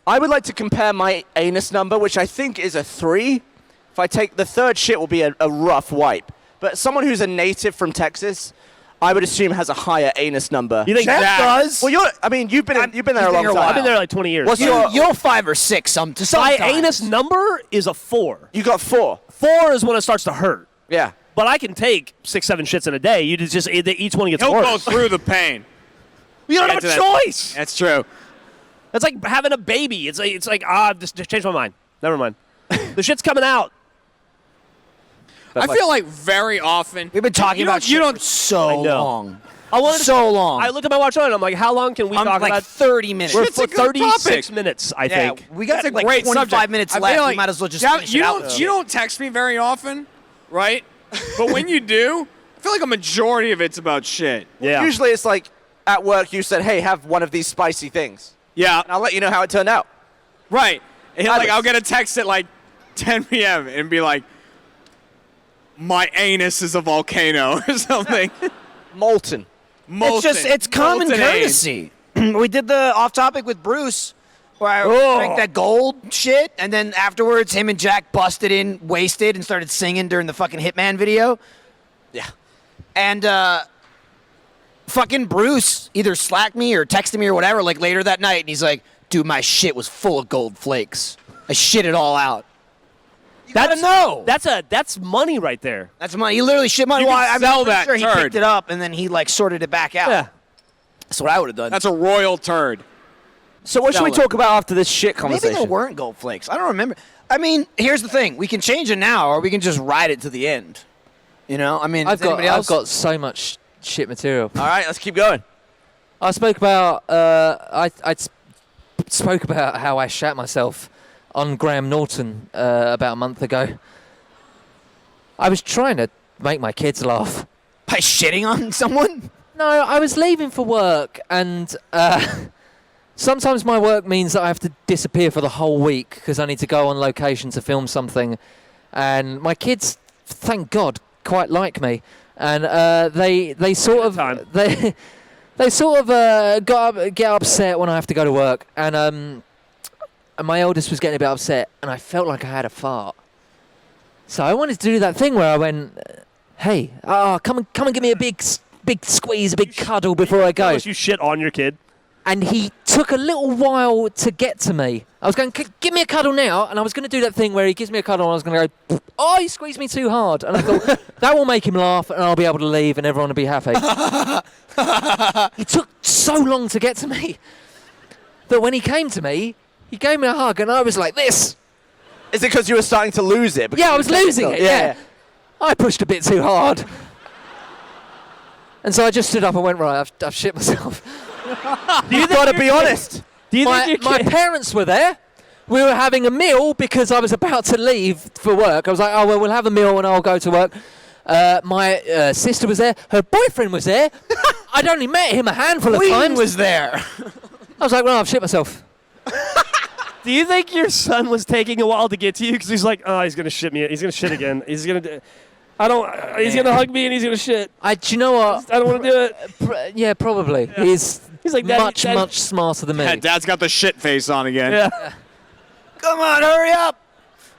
I would like to compare my anus number, which I think is a 3. If I take the third shit, will be a rough wipe. But someone who's a native from Texas, I would assume has a higher anus number. You think Jeff that? does. Well, you've been there a You've been long here a time. while. I've been there like 20 years. What's your- You'll 5 or 6 My sometimes. anus number is a 4. You got 4. 4 is when it starts to hurt. Yeah. But I can take 6-7 shits in a day. You just each one gets He'll go worse. through the pain. You don't Get have to a that. choice. That's true. It's like having a baby. It's like just changed my mind. Never mind. The shit's coming out. I feel like very often We've been talking about shit for so know. long. I wanted to So long. I looked at my watch on and I'm like, how long can we talk like about 30 minutes. We're Shit's a for good 36 topic. minutes, I Yeah, think. we got That's a like great 25 subject. minutes I feel left. like- We might as well just Yeah, finish it out. you don't text me very often, right? But when you do, I feel like a majority of it's about shit. Yeah. Usually it's like at work you said, hey, have one of these spicy things. Yeah, And I'll let you know how it turned out. right. And Alex. I'll get a text at like 10 p.m. and be like, my anus is a volcano or something. Molten. Molten. It's common Molten anus. courtesy. We did the off topic with Bruce, where I drank that gold shit, and then afterwards, him and Jack busted in, wasted, and started singing during the fucking Hitman video. Yeah. And fucking Bruce either slacked me or texted me or whatever, like later that night, and he's like, "Dude, my shit was full of gold flakes. I shit it all out." You gotta know. That's money right there. That's money. He literally shit money. You Well, can I'm sell pretty that sure he turd. picked it up and then he like sorted it back out. Yeah. That's what I would have done. That's a royal turd. So what should we Sell it. talk about after this shit Maybe conversation? there weren't gold flakes. I don't remember. I mean, here's the thing: we can change it now, or we can just ride it to the end. You know, I mean, I've does anybody else? got so much shit material. All right, let's keep going. I spoke about spoke about how I shat myself on Graham Norton about a month ago. I was trying to make my kids laugh. By shitting on someone. No, I was leaving for work, and sometimes my work means that I have to disappear for the whole week because I need to go on location to film something. And my kids, thank God, quite like me, and they sort of time. they sort of get upset when I have to go to work, and my eldest was getting a bit upset, and I felt like I had a fart. So I wanted to do that thing where I went, "Hey, come and give me a big squeeze, a big cuddle before I go." Unless you shit on your kid. And he took a little while to get to me. I was going, "Give me a cuddle now," and I was going to do that thing where he gives me a cuddle, and I was going to go, "Oh, you squeezed me too hard," and I thought that will make him laugh, and I'll be able to leave, and everyone will be happy. He took so long to get to me that when he came to me, he gave me a hug, and I was like this. Is it because you were starting to lose it? Yeah, I was losing it. Yeah. I pushed a bit too hard, and so I just stood up and went, "Right, I've shit myself." You've got to be honest. Do you My think your kid... parents were there. We were having a meal because I was about to leave for work. I was like, "Oh, well, we'll have a meal and I'll go to work." My sister was there. Her boyfriend was there. I'd only met him a handful of Queen times. was there. I was like, "Well, I've shit myself." Do you think your son was taking a while to get to you? Because he's like, oh, he's going to shit me. He's going to shit again. He's going to... He's going to hug me and he's going to shit. Do you know what? I don't want to do it. Yeah, probably. Yeah. He's like, "Daddy, much, Daddy." much smarter than me. Yeah, Dad's got the shit face on again. Yeah. Come on, hurry up!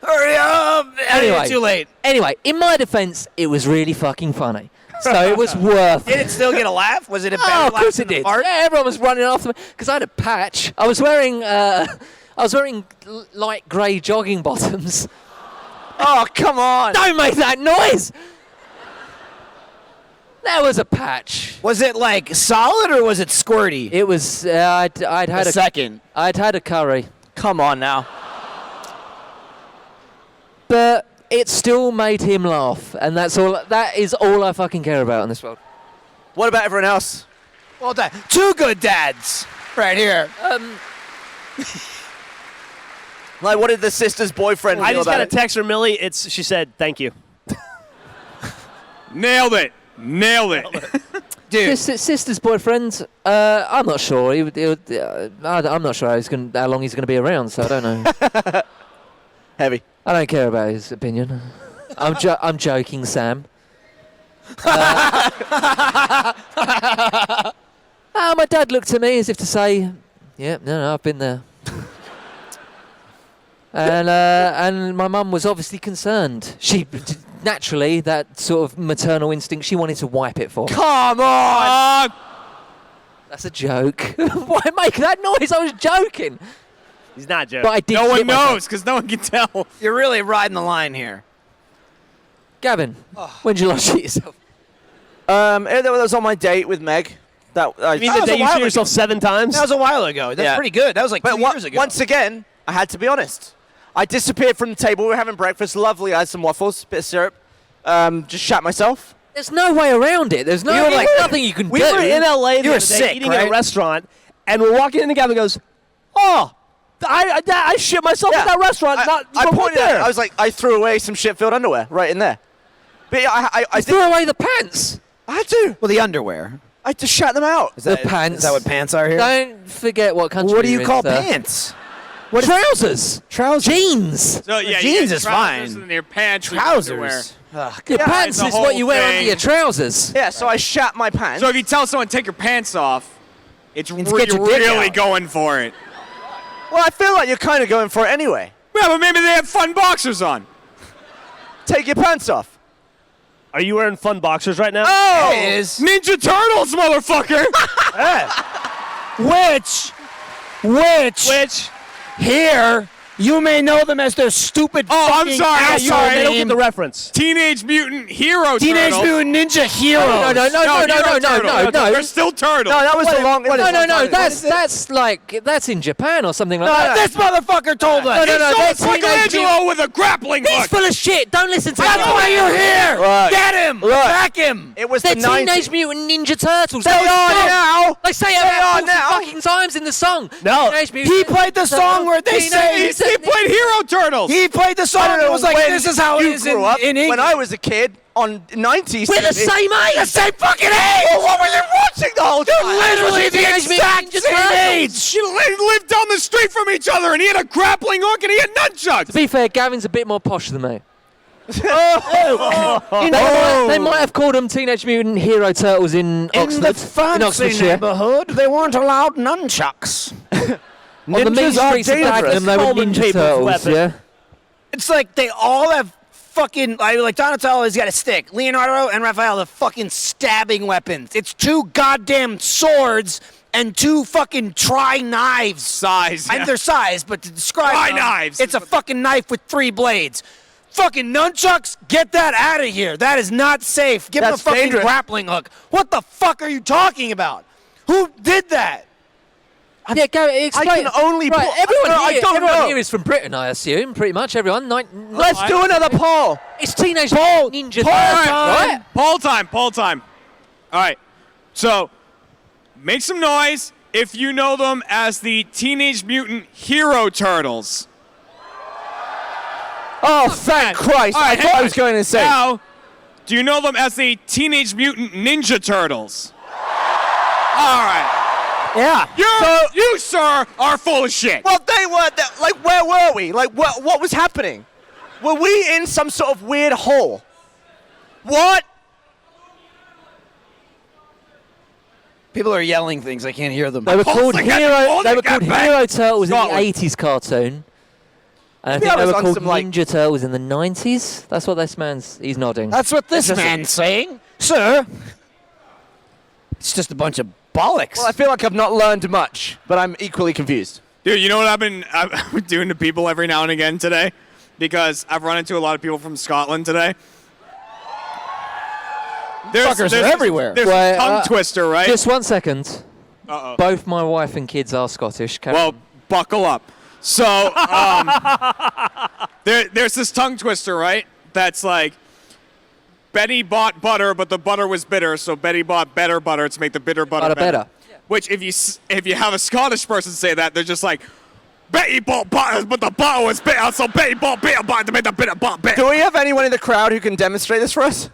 Hurry up! Anyway. Too late. Anyway, in my defense, it was really fucking funny. So it was worth Did it still get a laugh? Was it a better Oh, of laugh course than it the did. fart? Yeah, everyone was running after me because I had a patch. I was wearing light grey jogging bottoms. Oh, come on. Don't make that noise. There was a patch. Was it like solid or was it squirty? It was. I'd had a second. I'd had a curry, Come on now. but it still made him laugh, and that's all. That is all I fucking care about in this world. What about everyone else? Well done. Two good dads right here. Like, what did the sister's boyfriend I feel just about got a it? text from Millie. She said, "Thank you." Nailed it. Nailed it. Dude, Sister's boyfriend. I'm not sure. I'm not sure how long he's going to be around. So I don't know. Heavy. I don't care about his opinion. I'm joking, Sam. My dad looked at me as if to say, "Yeah, no, I've been there." And my mum was obviously concerned. She naturally, that sort of maternal instinct, she wanted to wipe it for me. Come on! That's a joke. Why make that noise? I was joking. He's not joking. But I did. No one shit myself. knows because no one can tell. you're really riding the line here. Gavin, when did you last shit yourself? That was on my date with Meg. You mean That the was day a you while shit ago. yourself 7 times? That was a while ago. That's Yeah. pretty good. That was like But 2 years ago. once again, I had to be honest. I disappeared from the table. We were having breakfast. Lovely. I had some waffles, bit of syrup. Just shat myself. There's no way around it. There's nothing you can do. We were in LA the You were other day sick, eating at right? a restaurant, and we're walking in, and Gavin goes, "Oh, I shit myself at that restaurant." I pointed at it. I was like, I threw away some shit-filled underwear right in there. But I threw away the pants. I had to. Well, the underwear. I had to shat them out. Is that, The pants. Is that what pants are here? Don't forget what country. What do you're you in, call sir. pants? Trousers. Trousers. Jeans. So yeah, jeans you get is trousers fine. And your pants. with underwear. Trousers. Ugh, Your pants the is what you whole wear thing. under your trousers. Yeah, so I shat my pants. So if you tell someone take your pants off, it's get your dick really out. going for it. Well, I feel like you're kind of going for it anyway. Yeah, but maybe they have fun boxers on. Take your pants off. Are you wearing fun boxers right now? Oh! It is. Ninja Turtles, motherfucker! Which here you may know them as their stupid. Oh, I'm fucking sorry, I'm asshole sorry. I don't name. get the reference. Teenage Mutant Hero Teenage Turtles. Mutant Ninja Heroes. No. Hero Turtles. no. They're still turtles. No, that was the long. No. That's in Japan or something like that. This motherfucker told us. No, He that's saw Michelangelo with a grappling He's hook. full of shit. Don't listen to him. That's why you're here. Look. Get him. Look. Attack him. It was They're the 90s. Teenage Mutant Ninja Turtles. They are now. They say it They about are 40 now. fucking times in the song. No. Teenage Mutant He played the song where they say He played Hero Turtles. he played the I song don't and know it was like when this is how it you is grew up. in England. When I was a kid on 90s. We're the TV. same age. the same fucking age. Well, what were you watching the whole time? Literally the Teenage Mutant exact Ninja same Turtles. age. They lived down the street from each other, and he had a grappling hook, and he had nunchucks. To be fair, Gavin's a bit more posh than me. Oh. They might have called them Teenage Mutant Hero Turtles in Oxford. In the fancy Oxfordshire. neighborhood, they weren't allowed nunchucks. On the main Ninjas are streets of dangerous. Dagenham, they were Common Ninja people's Turtles, weapon. yeah? It's like they all have fucking like Donatello has got a stick. Leonardo and Raphael have fucking stabbing weapons. It's two goddamn swords and two fucking tri-knives. Size. And they're size, but to describe them, Tri-knives. it's a fucking knife with 3 blades. Fucking nunchucks, get that out of here. That is not safe. Give them a That's fucking dangerous. grappling hook. What the fuck are you talking about? Who did that? Yeah, Gary, explain. can only right, put- everyone I here, don't everyone know. here is from Britain, I assume, pretty much everyone. Let's do another poll. It's Teenage Mutant Ninja Turtles, right? Poll time. All right. So, make some noise if you know them as the Teenage Mutant Hero Turtles. Oh, thank Christ. All right, I thought I was going to say. Now, do you know them as the Teenage Mutant Ninja Turtles? All right. Yeah. You, sir, are full of shit. Well, they were, like, where were we? Like, what was happening? Were we in some sort of weird hole? What? People are yelling things. I can't hear them. They were called Hold the Hero. gun, They were hold the called gun back. Hero Turtles Scotland. in the '80s cartoon, and I Maybe think I they was were on called some, like- Ninja Turtles in the '90s. That's what this man's. He's nodding. That's what this man's saying, sir. It's just a bunch of bollocks. Well, I feel like I've not learned much, but I'm equally confused. Dude, you know what I've been doing to people every now and again today? Because I've run into a lot of people from Scotland today. Fuckers are everywhere. There's Wait, a tongue twister, right? Just 1 second. Uh-oh. Both my wife and kids are Scottish. Carry Well, on. buckle up. So, there's this tongue twister, right? That's like, Betty bought butter, but the butter was bitter, so Betty bought better butter to make the bitter butter better. Which, if you have a Scottish person say that, they're just like, Betty bought butter, but the butter was bitter, so Betty bought bitter butter to make the bitter butter bitter. Do we have anyone in the crowd who can demonstrate this for us?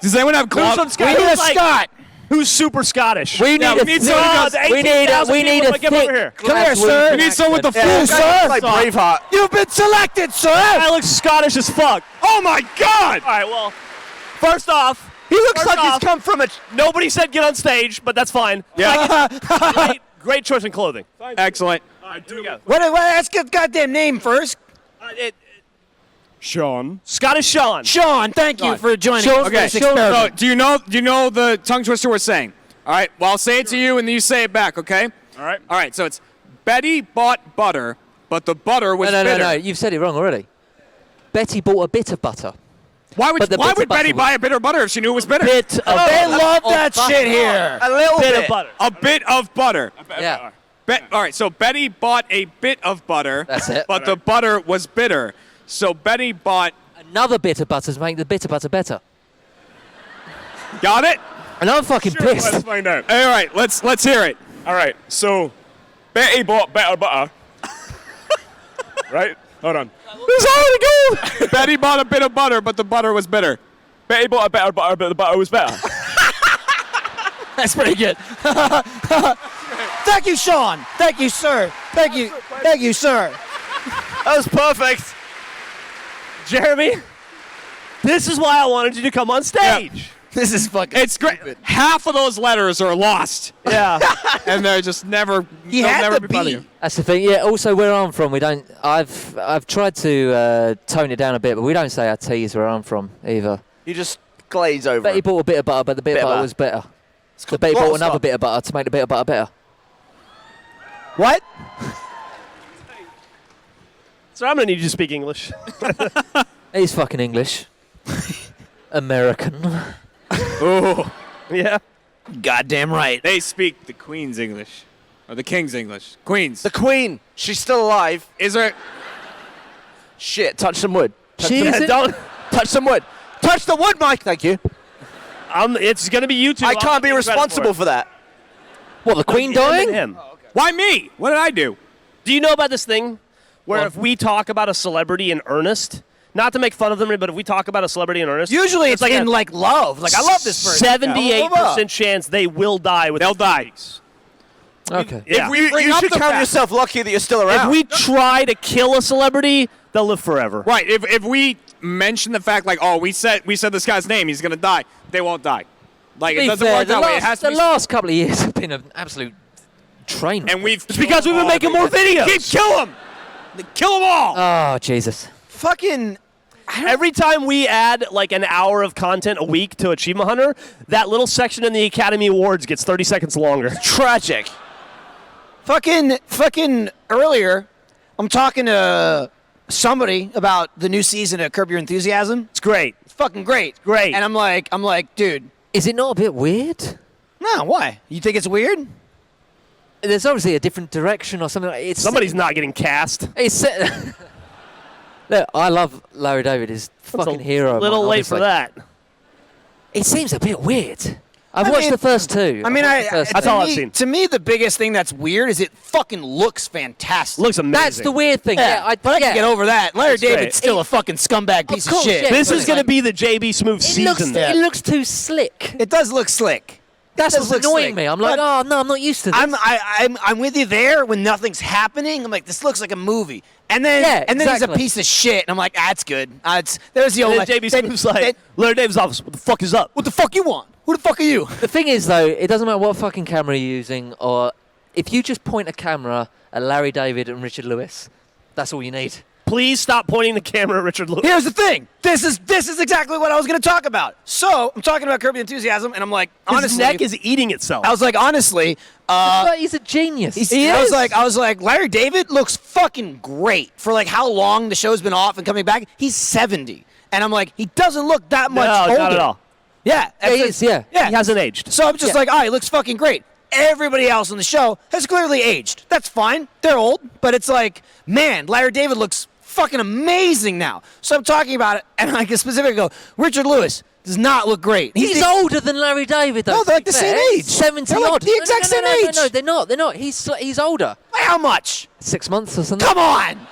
Does anyone have gloves? We need a Scot. Who's super Scottish? we need we a need thick- someone who's we need a 18,000 we need people a to come over thick. here. Come here, sir. We need someone with the Yeah, full Scott's like Braveheart. You've been selected, sir. I look Scottish as fuck. Oh my God! All right, well, first off, He looks First like off- he's come from a... nobody said get on stage, but that's fine. Yeah. Great choice in clothing. Excellent. All right, here we go. Let's get the goddamn name first. Sean. Scottish Sean. Sean, thank you for joining Sean, us for Okay. this So, experiment. do you know the tongue twister we're saying? All right. Well, I'll say it to you, and then you say it back. Okay. All right. All right. So it's Betty bought butter, but the butter was No, bitter. you've said it wrong already. Betty bought a bit of butter. Why would But the bit of Betty butter buy a bitter butter if she knew it was bitter? Bit of They love of that butter. shit here. A little bit bit. of butter. A bit of butter. Yeah. All right. So Betty bought a bit of butter. That's it. But the butter was bitter. So Betty bought another bit of butter to make the bitter butter better. Got it? And I'm fucking pissed. Let's find out. All right, let's hear it. All right, so Betty bought better butter. Right? Hold on. This already gold. Betty bought a bit of butter, but the butter was bitter. Betty bought a better butter, but the butter was better. That's pretty good. Thank you, Sean. Thank you, sir. Thank you. Thank you, sir. That was perfect. Jeremy, this is why I wanted you to come on stage. This is fucking. It's great. Half of those letters are lost, Yeah. and they're just never. He they'll had never the be funny. beat. That's the thing. Yeah. Also, where I'm from, we don't. I've tried to tone it down a bit, but we don't say our T's where I'm from either. You just glaze over Betty it. bought a bit of butter, but the bit of butter was better. So Betty bought another bit of butter to make the bit of butter better. What? So I'm gonna need you to speak English. He's fucking English. American. Oh, Yeah. Goddamn right. they speak the Queen's English, or the King's English. Queen's. The Queen. She's still alive. Is there? Shit. Touch some wood. She isn't. Don't. Touch some wood. Touch the wood, Mike. Thank you. It's gonna be you two. I can't be responsible for that. What, the Queen dying? Him. Why me? What did I do? Do you know about this thing where What? if we talk about a celebrity in earnest, not to make fun of them, but if we talk about a celebrity in earnest, Usually it's like in like love. Like I love this person. 78% chance they will die with. They'll die. Okay. Yeah. You should count yourself lucky that you're still If around. we try to kill a celebrity, they'll live forever. Right. If we mention the fact, like, oh, we said this guy's name, he's gonna die. They won't die. Like To it be doesn't fair, work that way. It has to the be. last couple of years have been an absolute train wreck. And we've. It's because we've been making more videos. Keep kill them. Kill them all. Oh, Jesus. Fucking. Every time we add like an hour of content a week to Achievement Hunter, that little section in the Academy Awards gets 30 seconds longer. Tragic. Fucking earlier, I'm talking to somebody about the new season of Curb Your Enthusiasm. It's great. It's fucking great. Great. And I'm like, dude, Is it not a bit weird? no, why? You think it's weird? There's obviously a different direction or something. It's Somebody's not getting cast. It's look, I love Larry David. He's fucking hero. A of little mine, late for obviously. that. It seems a bit weird. I've I watched mean- the first two. I mean, I've watched the first That's two. all I've seen. To me, the biggest thing that's weird is it fucking looks fantastic. Looks amazing. That's the weird thing. Yeah, but I can get over that. Larry That's great. David's still a fucking scumbag piece of course, shit. yeah. This is It's going to like- be the JB Smooth season. It looks too slick. It does look slick. That's does what's look annoying slick. me. I'm like, But oh no, I'm not used to this. I'm with you there when nothing's happening. I'm like, this looks like a movie. And then Yeah, he's a exactly. piece of shit. And I'm like, that's good. There's the old And then JB Smooth's like, Larry David's office, what the fuck is up? what the fuck you want? Who the fuck are you? The thing is, though, it doesn't matter what fucking camera you're using, or if you just point a camera at Larry David and Richard Lewis, that's all you need. Please stop pointing the camera at Richard Lewis. Here's the thing. This is exactly what I was going to talk about. So I'm talking about Curb Your Enthusiasm, and I'm like, His honestly, neck is eating itself. I was like, honestly, But he's a genius. I was like, Larry David looks fucking great for like how long the show's been off and coming back. He's 70, and I'm like, he doesn't look that much no, older. not at all. Yeah, Yeah, he is, yeah. yeah. He hasn't aged. So I'm just like, he looks fucking great. Everybody else on the show has clearly aged. That's fine. They're old, but it's like, man, Larry David looks fucking amazing now. So I'm talking about it, and I can specifically go, Richard Lewis does not look great. He's older than Larry David, though. No, to they're like be the same fair. age. 70 They're like odd. the exact same age. No, they're not. They're not. He's older. By how much? 6 months or something. Come on.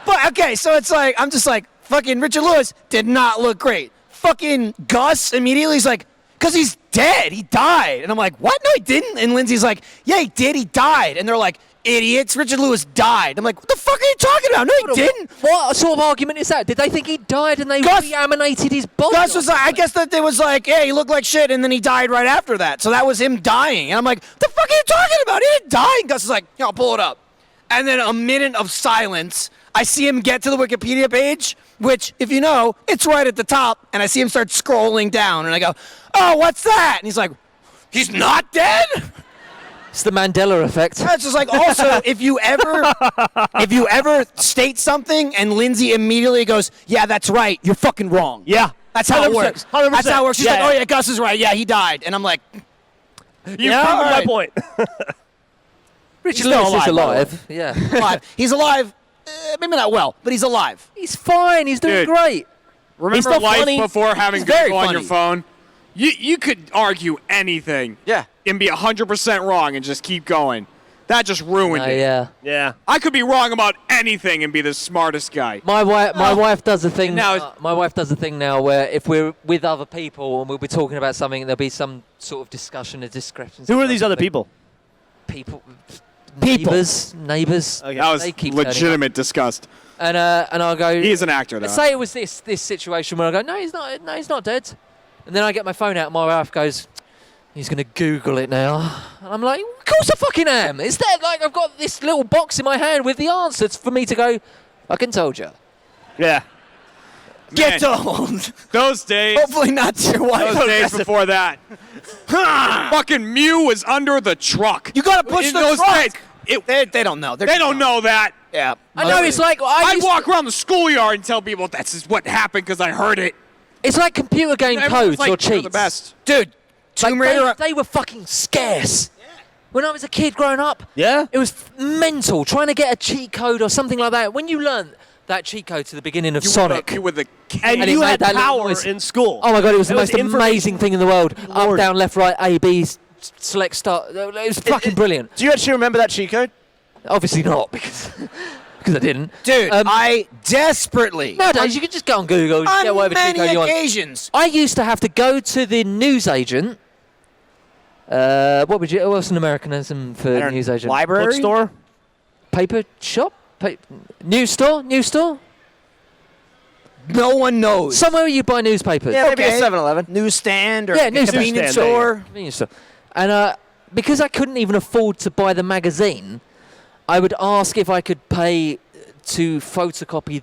But okay, so it's like, I'm just like, fucking Richard Lewis did not look great. Fucking Gus immediately is like, because he's dead. He died. And I'm like, what? No, he didn't. And Lindsay's like, yeah, he did. He died. And they're like, idiots. Richard Lewis died. I'm like, what the fuck are you talking about? No, he didn't. What sort of argument is that? Did they think he died and they Gus- reanimated his body? Gus was like, I guess that they was like, yeah, he looked like shit, and then he died right after that. So that was him dying. And I'm like, the fuck are you talking about? He didn't die. And Gus is like, yeah, I'll pull it up. And then a minute of silence. I see him get to the Wikipedia page, which, if you know, it's right at the top. And I see him start scrolling down. And I go, oh, what's that? And he's like, he's not dead? It's the Mandela effect. That's just like, also, if you ever state something and Lindsay immediately goes, yeah, that's right, you're fucking wrong. Yeah. That's how it 100%, works. 100%. That's how it works. She's Yeah, like, yeah. oh yeah, Gus is right. Yeah, he died. And I'm like, You've Yeah, proven all my right. point. Richard still Lewis is alive, alive. Yeah. alive. He's alive. Maybe not well, but he's alive. He's fine. He's doing Dude. great. Remember still life funny. before having He's very Google on your funny. phone? You could argue anything Yeah. and be 100% wrong and just keep going. That just ruined it. Yeah. Yeah. I could be wrong about anything and be the smartest guy. My wife does a thing. Now My wife does a thing now where if we're with other people and we'll be talking about something, there'll be some sort of discussion, a discrepancy. Who are these other people? People. Neighbors. Okay. That was They keep turning up. legitimate disgust. And I'll go. He is an actor, though. Let's say it was this situation where I go, no, he's not. No, he's not dead. And then I get my phone out, and my wife goes, he's gonna Google it now. And I'm like, of course I fucking am. It's there. Like I've got this little box in my hand with the answers for me to go. Fucking told you. Yeah. Get Man, old. those days. Hopefully not to your wife. Those days before that. Fucking Mew was under the truck. You gotta push In the those truck. days, They don't know. they don't know that. Yeah. I know it's like I'd walk around the schoolyard and tell people that's just what happened because I heard it. It's like computer game Everyone's codes like, or "You're cheats. the best. Dude, Like, Tomb Raider. they were fucking scarce. When I was a kid growing up, Yeah? it was mental trying to get a cheat code or something like that. When you learn that cheat code to the beginning of Sonic, You were the king. And, And it you made had that little power noise. in school. oh my god, it was the most information. amazing thing in the world. Lord. Up, down, left, right, A, B, select, start. It was fucking brilliant. Do you actually remember that cheat code? Obviously not, because I didn't. Dude, I desperately. nowadays you can just go on Google, on get whatever cheat many code you want. occasions. I used to have to go to the newsagent. What's an Americanism for newsagent? Library? Bookstore? Paper shop? News store? No one knows. Somewhere you buy newspapers. Yeah, maybe Okay. a 7-Eleven. Newsstand or Yeah, newsstand. convenience Newsstand, store. Convenience store. And because I couldn't even afford to buy the magazine, I would ask if I could pay to photocopy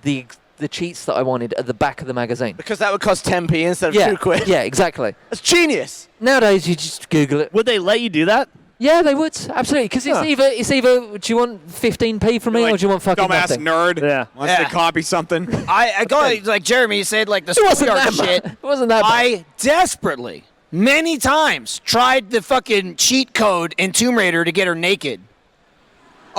the cheats that I wanted at the back of the magazine. Because that would cost 10p instead of Yeah, 2 quid. yeah, exactly. That's genius. Nowadays you just Google it. Would they let you do that? Yeah, they would absolutely because Huh. it's either do you want 15p from me or do you want fucking dumbass nothing? nerd. Yeah. Wants Yeah. to copy something. I go like Jeremy said, like the It wasn't schoolyard that shit. bad. It wasn't that bad. I desperately, many times, tried the fucking cheat code in Tomb Raider to get her naked.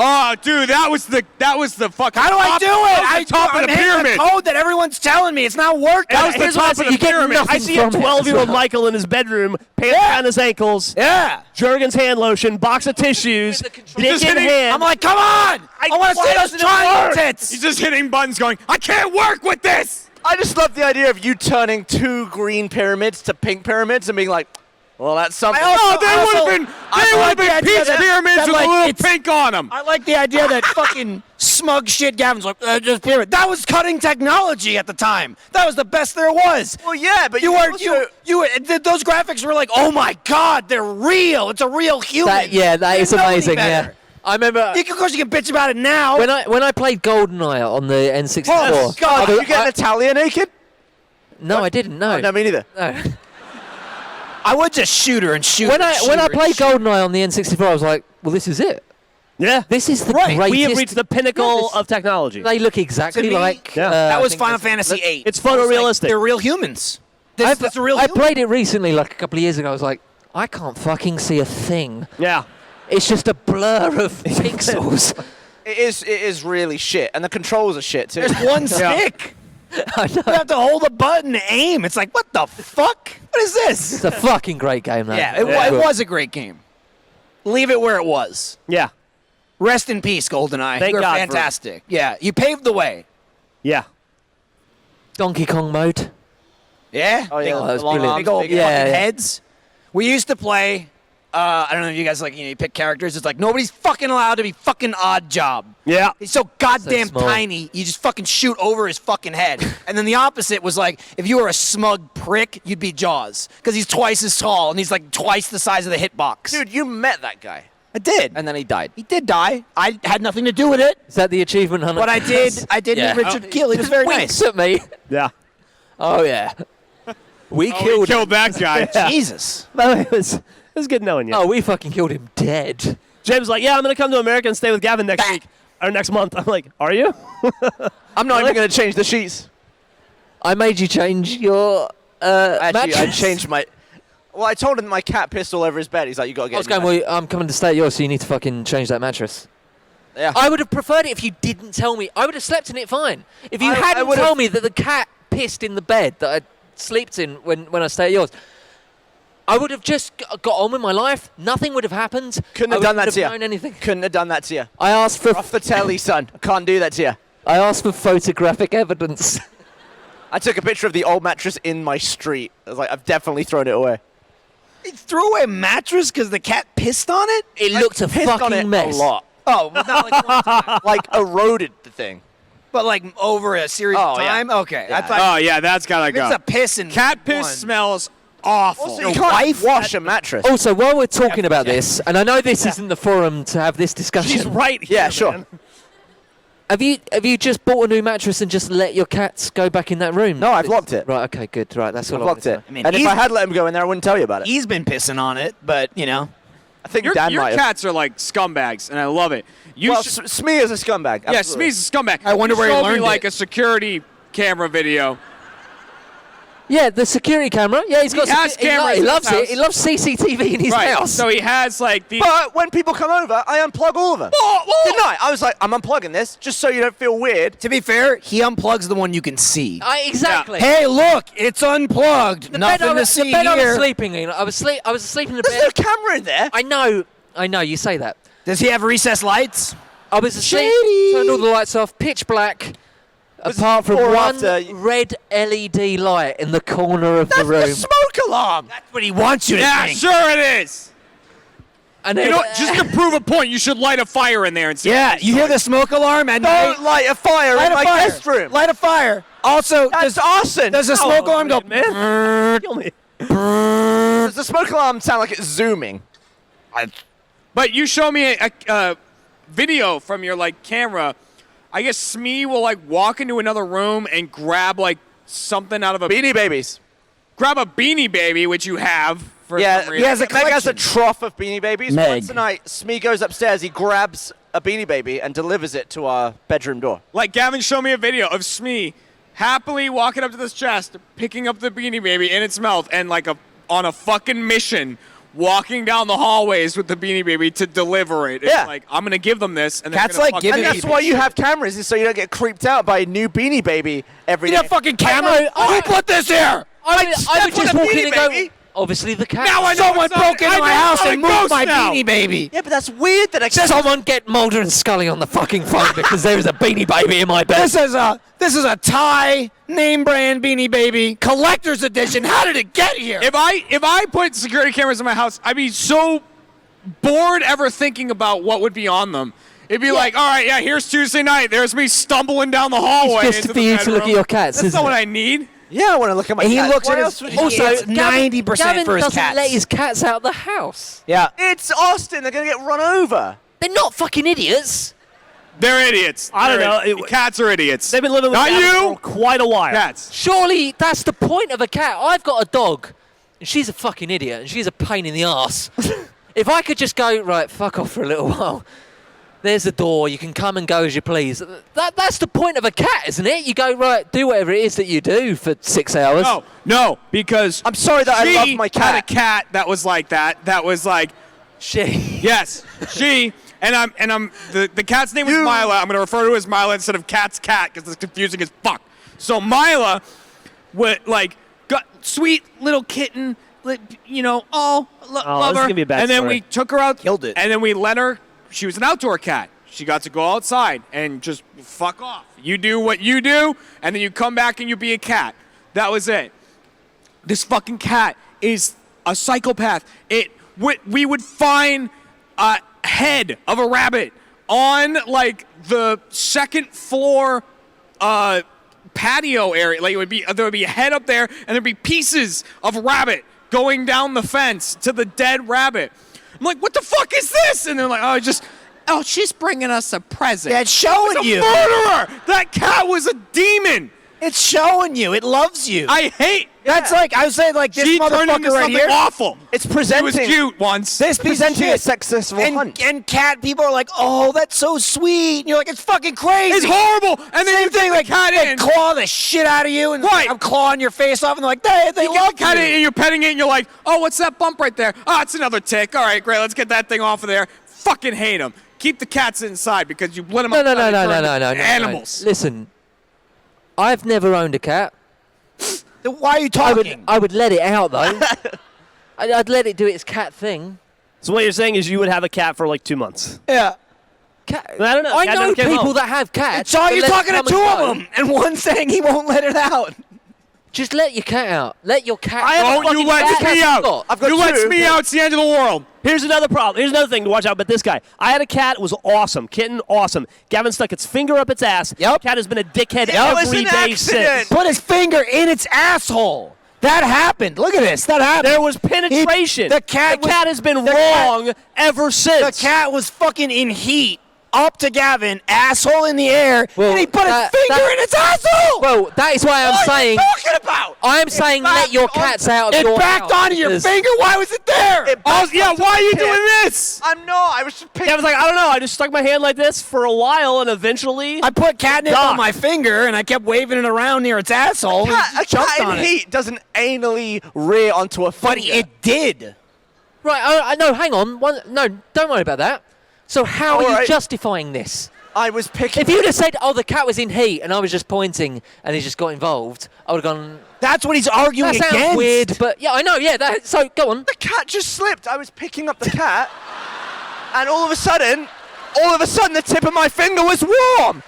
Oh, dude, that was the fucking. How do I do it? That was the top of the I'm hitting pyramid. code that everyone's telling me. It's not working. That was the Here's what I top say, of the you get pyramid. nothing I see a from it 12-year-old as well. Michael in his bedroom, pants down his ankles, Yeah. Jergens hand lotion, box of tissues, With the control- dick Just in hitting- hand. I'm like, come on! I want to why see those doesn't it triangle work? tits. He's just hitting buttons, going, "I can't work with this." I just love the idea of you turning 2 green pyramids to pink pyramids and being like, well, that's something. Oh, they would have been. They would have the been idea peach that- pyramids that, with like, a little it's- pink on them. I like the idea that fucking smug shit Gavin's like, just pyramid. That was cutting technology at the time. That was the best there was. Well, yeah, but You also- those graphics were like, oh my god, they're real. It's a real human. that is Didn't know any amazing. Yeah, better. I remember Of course, you can bitch about it now. when I played GoldenEye on the N64. Oh, God, I- You get Natalia naked? no, I didn't. No. No, me neither. No. I would just shoot her and shoot when her. I and when shoot I her and played shoot her. GoldenEye on the N64, I was like, well, this is it. Yeah. This is the Right. greatest. We have reached the pinnacle of technology. They look exactly To me, like. Yeah. That I was think Final it's- Fantasy VIII. It's photorealistic. They're real humans. I That's a real I human. played it recently, like a couple of years ago. I was like, I can't fucking see a thing. Yeah. It's just a blur of pixels. It is really shit, and the controls are shit too. There's one stick. I know. You have to hold a button to aim. It's like, what the fuck? What is this? It's a fucking great game, though. Yeah, it was a great game. Leave it where it was. Yeah. Rest in peace, GoldenEye. Thank you were God for- fantastic. Yeah, you paved the way. Yeah. Donkey Kong mode. Yeah? Oh, yeah, that was the long brilliant. arms, Big old big- Yeah, fucking yeah. heads. We used to play. I don't know if you guys you pick characters. It's like nobody's fucking allowed to be fucking Odd Job. Yeah. He's so goddamn small. tiny, you just fucking shoot over his fucking head. And then the opposite was like, if you were a smug prick, you'd be Jaws. Because he's twice as tall and he's like twice the size of the hitbox. Dude, you met that guy. I did. And then he died. He did die. I had nothing to do with it. Is that the achievement hunter? But I did Yeah. meet Richard Kiel. He was very Winks nice. at me. Yeah. Oh yeah. We Oh, we killed that guy. Jesus. By the way, it was good knowing you. Oh, we fucking killed him dead. James was like, yeah, I'm going to come to America and stay with Gavin next week. Or next month. I'm like, are you? I'm not even going to change the sheets. I made you change your Actually, I mattress. changed my. Well, I told him my cat pissed all over his bed. He's like, you got to get. I was a new going, mattress." well, I'm coming to stay at yours, so you need to fucking change that mattress. Yeah. I would have preferred it if you didn't tell me. I would have slept in it fine. If you I hadn't would've- told me that the cat pissed in the bed that I slept in when I stay at yours, I would have just got on with my life. Nothing would have happened. Couldn't have done that to you. Known anything. Couldn't have done that to you. I asked for Off the telly, son. I can't do that to you. I asked for photographic evidence. I took a picture of the old mattress in my street. I was like, I've definitely thrown it away. You threw away a mattress because the cat pissed on it? It looked a Pissed on it fucking mess. a lot. Oh, well, not like one time. Like eroded the thing. But like over a series of Oh, yeah. time? Okay. I Yeah. thought Oh yeah, that's gotta it's go. a piss and Cat piss one. smells awful. Also, you can't wash a mattress. Also, while we're talking about this, and I know this isn't the forum to have this discussion. She's right here. Yeah, sure. man. Have you just bought a new mattress and just let your cats go back in that room? No, I've locked it. Right. Okay. Good. Right. That's I've all locked it. I mean, and if he's- I had let him go in there, I wouldn't tell you about it. He's been pissing on it, but you know. I think Your Dan might have. cats are like scumbags, and I love it. You Well, should, Smee is a scumbag. yeah, absolutely. Smee's a scumbag. I wonder You where he showed me learned like it. a security camera video. Yeah, the security camera. Yeah, he's got. He has cameras He in loves his it. house. He loves CCTV in his Right. house. So he has like the. But when people come over, I unplug all of them. Didn't I? I was like, I'm unplugging this just so you don't feel weird. To be fair, he unplugs the one you can see. Exactly. Hey, look, it's unplugged. The Nothing bed I to was, see the bed I here. was sleeping in. I was asleep in the There's no bed. camera in there. I know. You say that. Does he have recessed lights? I was asleep. Shady. Turned all the lights off. Pitch black. Apart from before or one after? red LED light in the corner of the That's room. the smoke alarm. That's what he wants you to Yeah, think. sure it is. And You then, know, just to prove a point, you should light a fire in there and see. Yeah, you hear the smoke alarm at night? Don't light a fire Light in a my fire. guest room. Light a fire. Also, That's arson. does the smoke alarm go? man. Kill me. Does the smoke alarm sound like it's zooming? But you show me a video from your like camera. I guess Smee will like walk into another room and grab like something out of a Beanie Babies. grab a Beanie Baby, which you have. For Yeah, some he reason. has Meg has a trough of Beanie Babies. Meg. Once a night, Smee goes upstairs, he grabs a Beanie Baby and delivers it to our bedroom door. Like Gavin showed me a video of Smee happily walking up to this chest, picking up the Beanie Baby in its mouth, and like on a fucking mission, walking down the hallways with the Beanie Baby to deliver it. It's Yeah. like, I'm gonna give them this, and they're Cats gonna like fucking giving And eat that's it. why you have cameras, is so you don't get creeped out by a new Beanie Baby every You day. got fucking camera? Who put this here? I would stepped just on a walk in Beanie and go. Baby. Obviously the cat. Now I know Someone it's not- broke into I my know house it's not and a moved ghost my now. Beanie Baby. Yeah, but that's weird that I Someone get Mulder and Scully on the fucking phone because there is a Beanie Baby in my bed. This is a Thai name brand Beanie Baby collector's edition. How did it get here? If I put security cameras in my house, I'd be so bored ever thinking about what would be on them. It'd be like, all right, yeah, here's Tuesday night. There's me stumbling down the hallway. It's just into for the you to look at bedroom. your cats, That's isn't not what it? I need. Yeah, I want to look at my And he cat. looks What at else his. would you Also, it's Gavin- 90% Gavin for his doesn't cats. let his cats out the house. Yeah. It's Austin. They're going to get run over. They're not fucking idiots. They're idiots. I don't They're know. Cats are idiots. They've been living with Not Gavin you. for quite a while. Cats. Surely that's the point of a cat. I've got a dog, and she's a fucking idiot, and she's a pain in the ass. If I could just go, right, fuck off for a little while. There's the door. You can come and go as you please. That's the point of a cat, isn't it? You go, right, do whatever it is that you do for 6 hours. No, because I'm sorry that I she love my had cat. a cat that was like that. That was like, She. yes, she. And the cat's name was Mila. I'm gonna refer to her as Mila instead of Cat's cat because it's confusing as fuck. So Mila, got sweet little kitten, love this is her. gonna be a bad and then story. we took her out, Killed it. and then we let her. She was an outdoor cat. She got to go outside and just fuck off. You do what you do, and then you come back and you be a cat. That was it. This fucking cat is a psychopath. We would find a head of a rabbit on like the second floor patio area. Like there would be a head up there, and there'd be pieces of rabbit going down the fence to the dead rabbit. I'm like, what the fuck is this? And they're like, she's bringing us a present. Yeah, it's showing It's a you. murderer. That cat was a demon. It's showing you. It loves you. I hate. That's like, I was saying, like, this She turned into motherfucker right something here. awful. It's It presenting. was cute once. This piece of Presenting a shit. successful hunt. And cat people are like, oh, that's so sweet. And you're like, it's fucking crazy. It's horrible. And then you Same thing, take like, the cat they in. claw the shit out of you, and Right. I'm clawing your face off, and they're like, they You get love the cat you. in and you're petting it and you're like, oh, what's that bump right there? Oh, it's another tick. All right, great. Let's get that thing off of there. Fucking hate them. Keep the cats inside because you let them No. animals. Listen, I've never owned a cat. Why are you I talking? would let it out though. I'd let it do its cat thing. So what you're saying is you would have a cat for like 2 months. Yeah. Cat, I don't know. I Cat know never came people home. that have cats. So that you're let it talking to come and two go. of them, and one's saying he won't let it out. Just let your cat out. Let your cat. I have a Don't you fucking let cat. me out. got? I've got You let two. me out, it's the end of the world. Here's another problem. Here's another thing to watch out about this guy. I had a cat. It was awesome. Kitten, awesome. Gavin stuck its finger up its ass. Yep. Cat has been a dickhead It was every an day accident. since. Put his finger in its asshole. That happened. Look at this. That happened. There was penetration. The cat has been the cat- wrong ever since. The cat was fucking in heat. Up to Gavin, asshole in the air, Well, and he put his that- finger in its asshole. Well, that is why I'm what saying. are you talking about? I'm saying let your cats out of It your backed house onto your because- finger. Why was it there? Yeah, why are you Kid. doing this? I'm not. I was just picking. Gavin's like, I don't know. I just stuck my hand like this for a while, and eventually. I put catnip Doc. on my finger, and I kept waving it around near its asshole. and A jumped cat on in it. heat doesn't anally rear onto a But finger. it did. Right. I no. Hang on. No. Don't worry about that. So how are All you right. justifying this? I was picking. If you'd have said, "Oh, the cat was in heat," and I was just pointing, and he just got involved, I would have gone. That's what he's arguing That sounds against. weird, but yeah, I know. Yeah. So go on. The cat just slipped. I was picking up the cat, and all of a sudden, the tip of my finger was warm.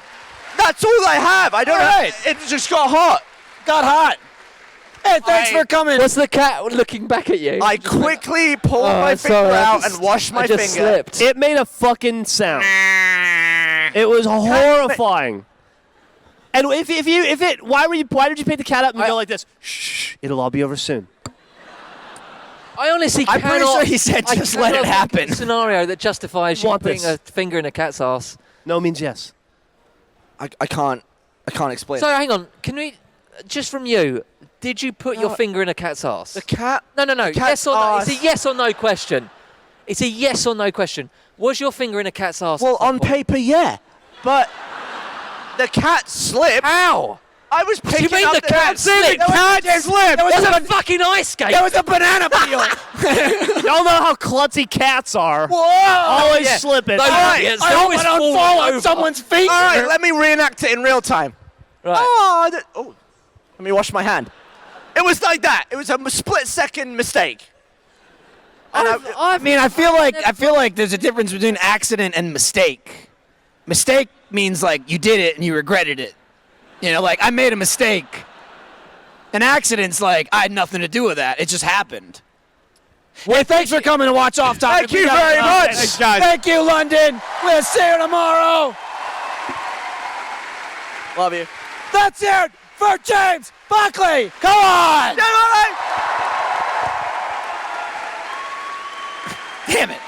That's all I have. I don't know. Alright. It just got hot. Got hot. Hey, thanks for coming. Was the cat looking back at you? I quickly pulled Oh, my sorry, finger I out just- and washed my I just finger. slipped. It made a fucking sound. It was horrifying. And why did you pick the cat up and go like this? Shh, it'll all be over soon. I honestly I'm cannot. pretty sure he said I just let it cannot think of happen. a scenario that justifies you Want putting this. a finger in a cat's ass. No means yes. I can't explain. So hang on, can we, just from you, did you put your finger in a cat's ass? The cat. No. cat's Yes or no? ass. It's a yes or no question. It's a yes or no question. Was your finger in a cat's ass? Well, at some on point? paper, yeah, but the cat slipped. How? I was picking mean up the cat slipped? slipped. There Was was, it a fucking ice skate? there was a banana peel. Y'all know how klutzy cats are. Whoa. Always yeah. slipping. Those All right. idiots, I they're hope always I don't falling fall on over. someone's finger. All right, let me reenact it in real time. Right. Oh, let me wash my hand. It was like that. It was a split-second mistake. And I mean, I feel like there's a difference between accident and mistake. Mistake means like you did it and you regretted it. You know, like I made a mistake. An accident's like I had nothing to do with that. It just happened. Well, thanks for coming to watch Off Topic. Thank you very much. Thanks, guys. Thank you, London. We'll see you tomorrow. Love you. That's it for James Buckley. Come on. Damn it.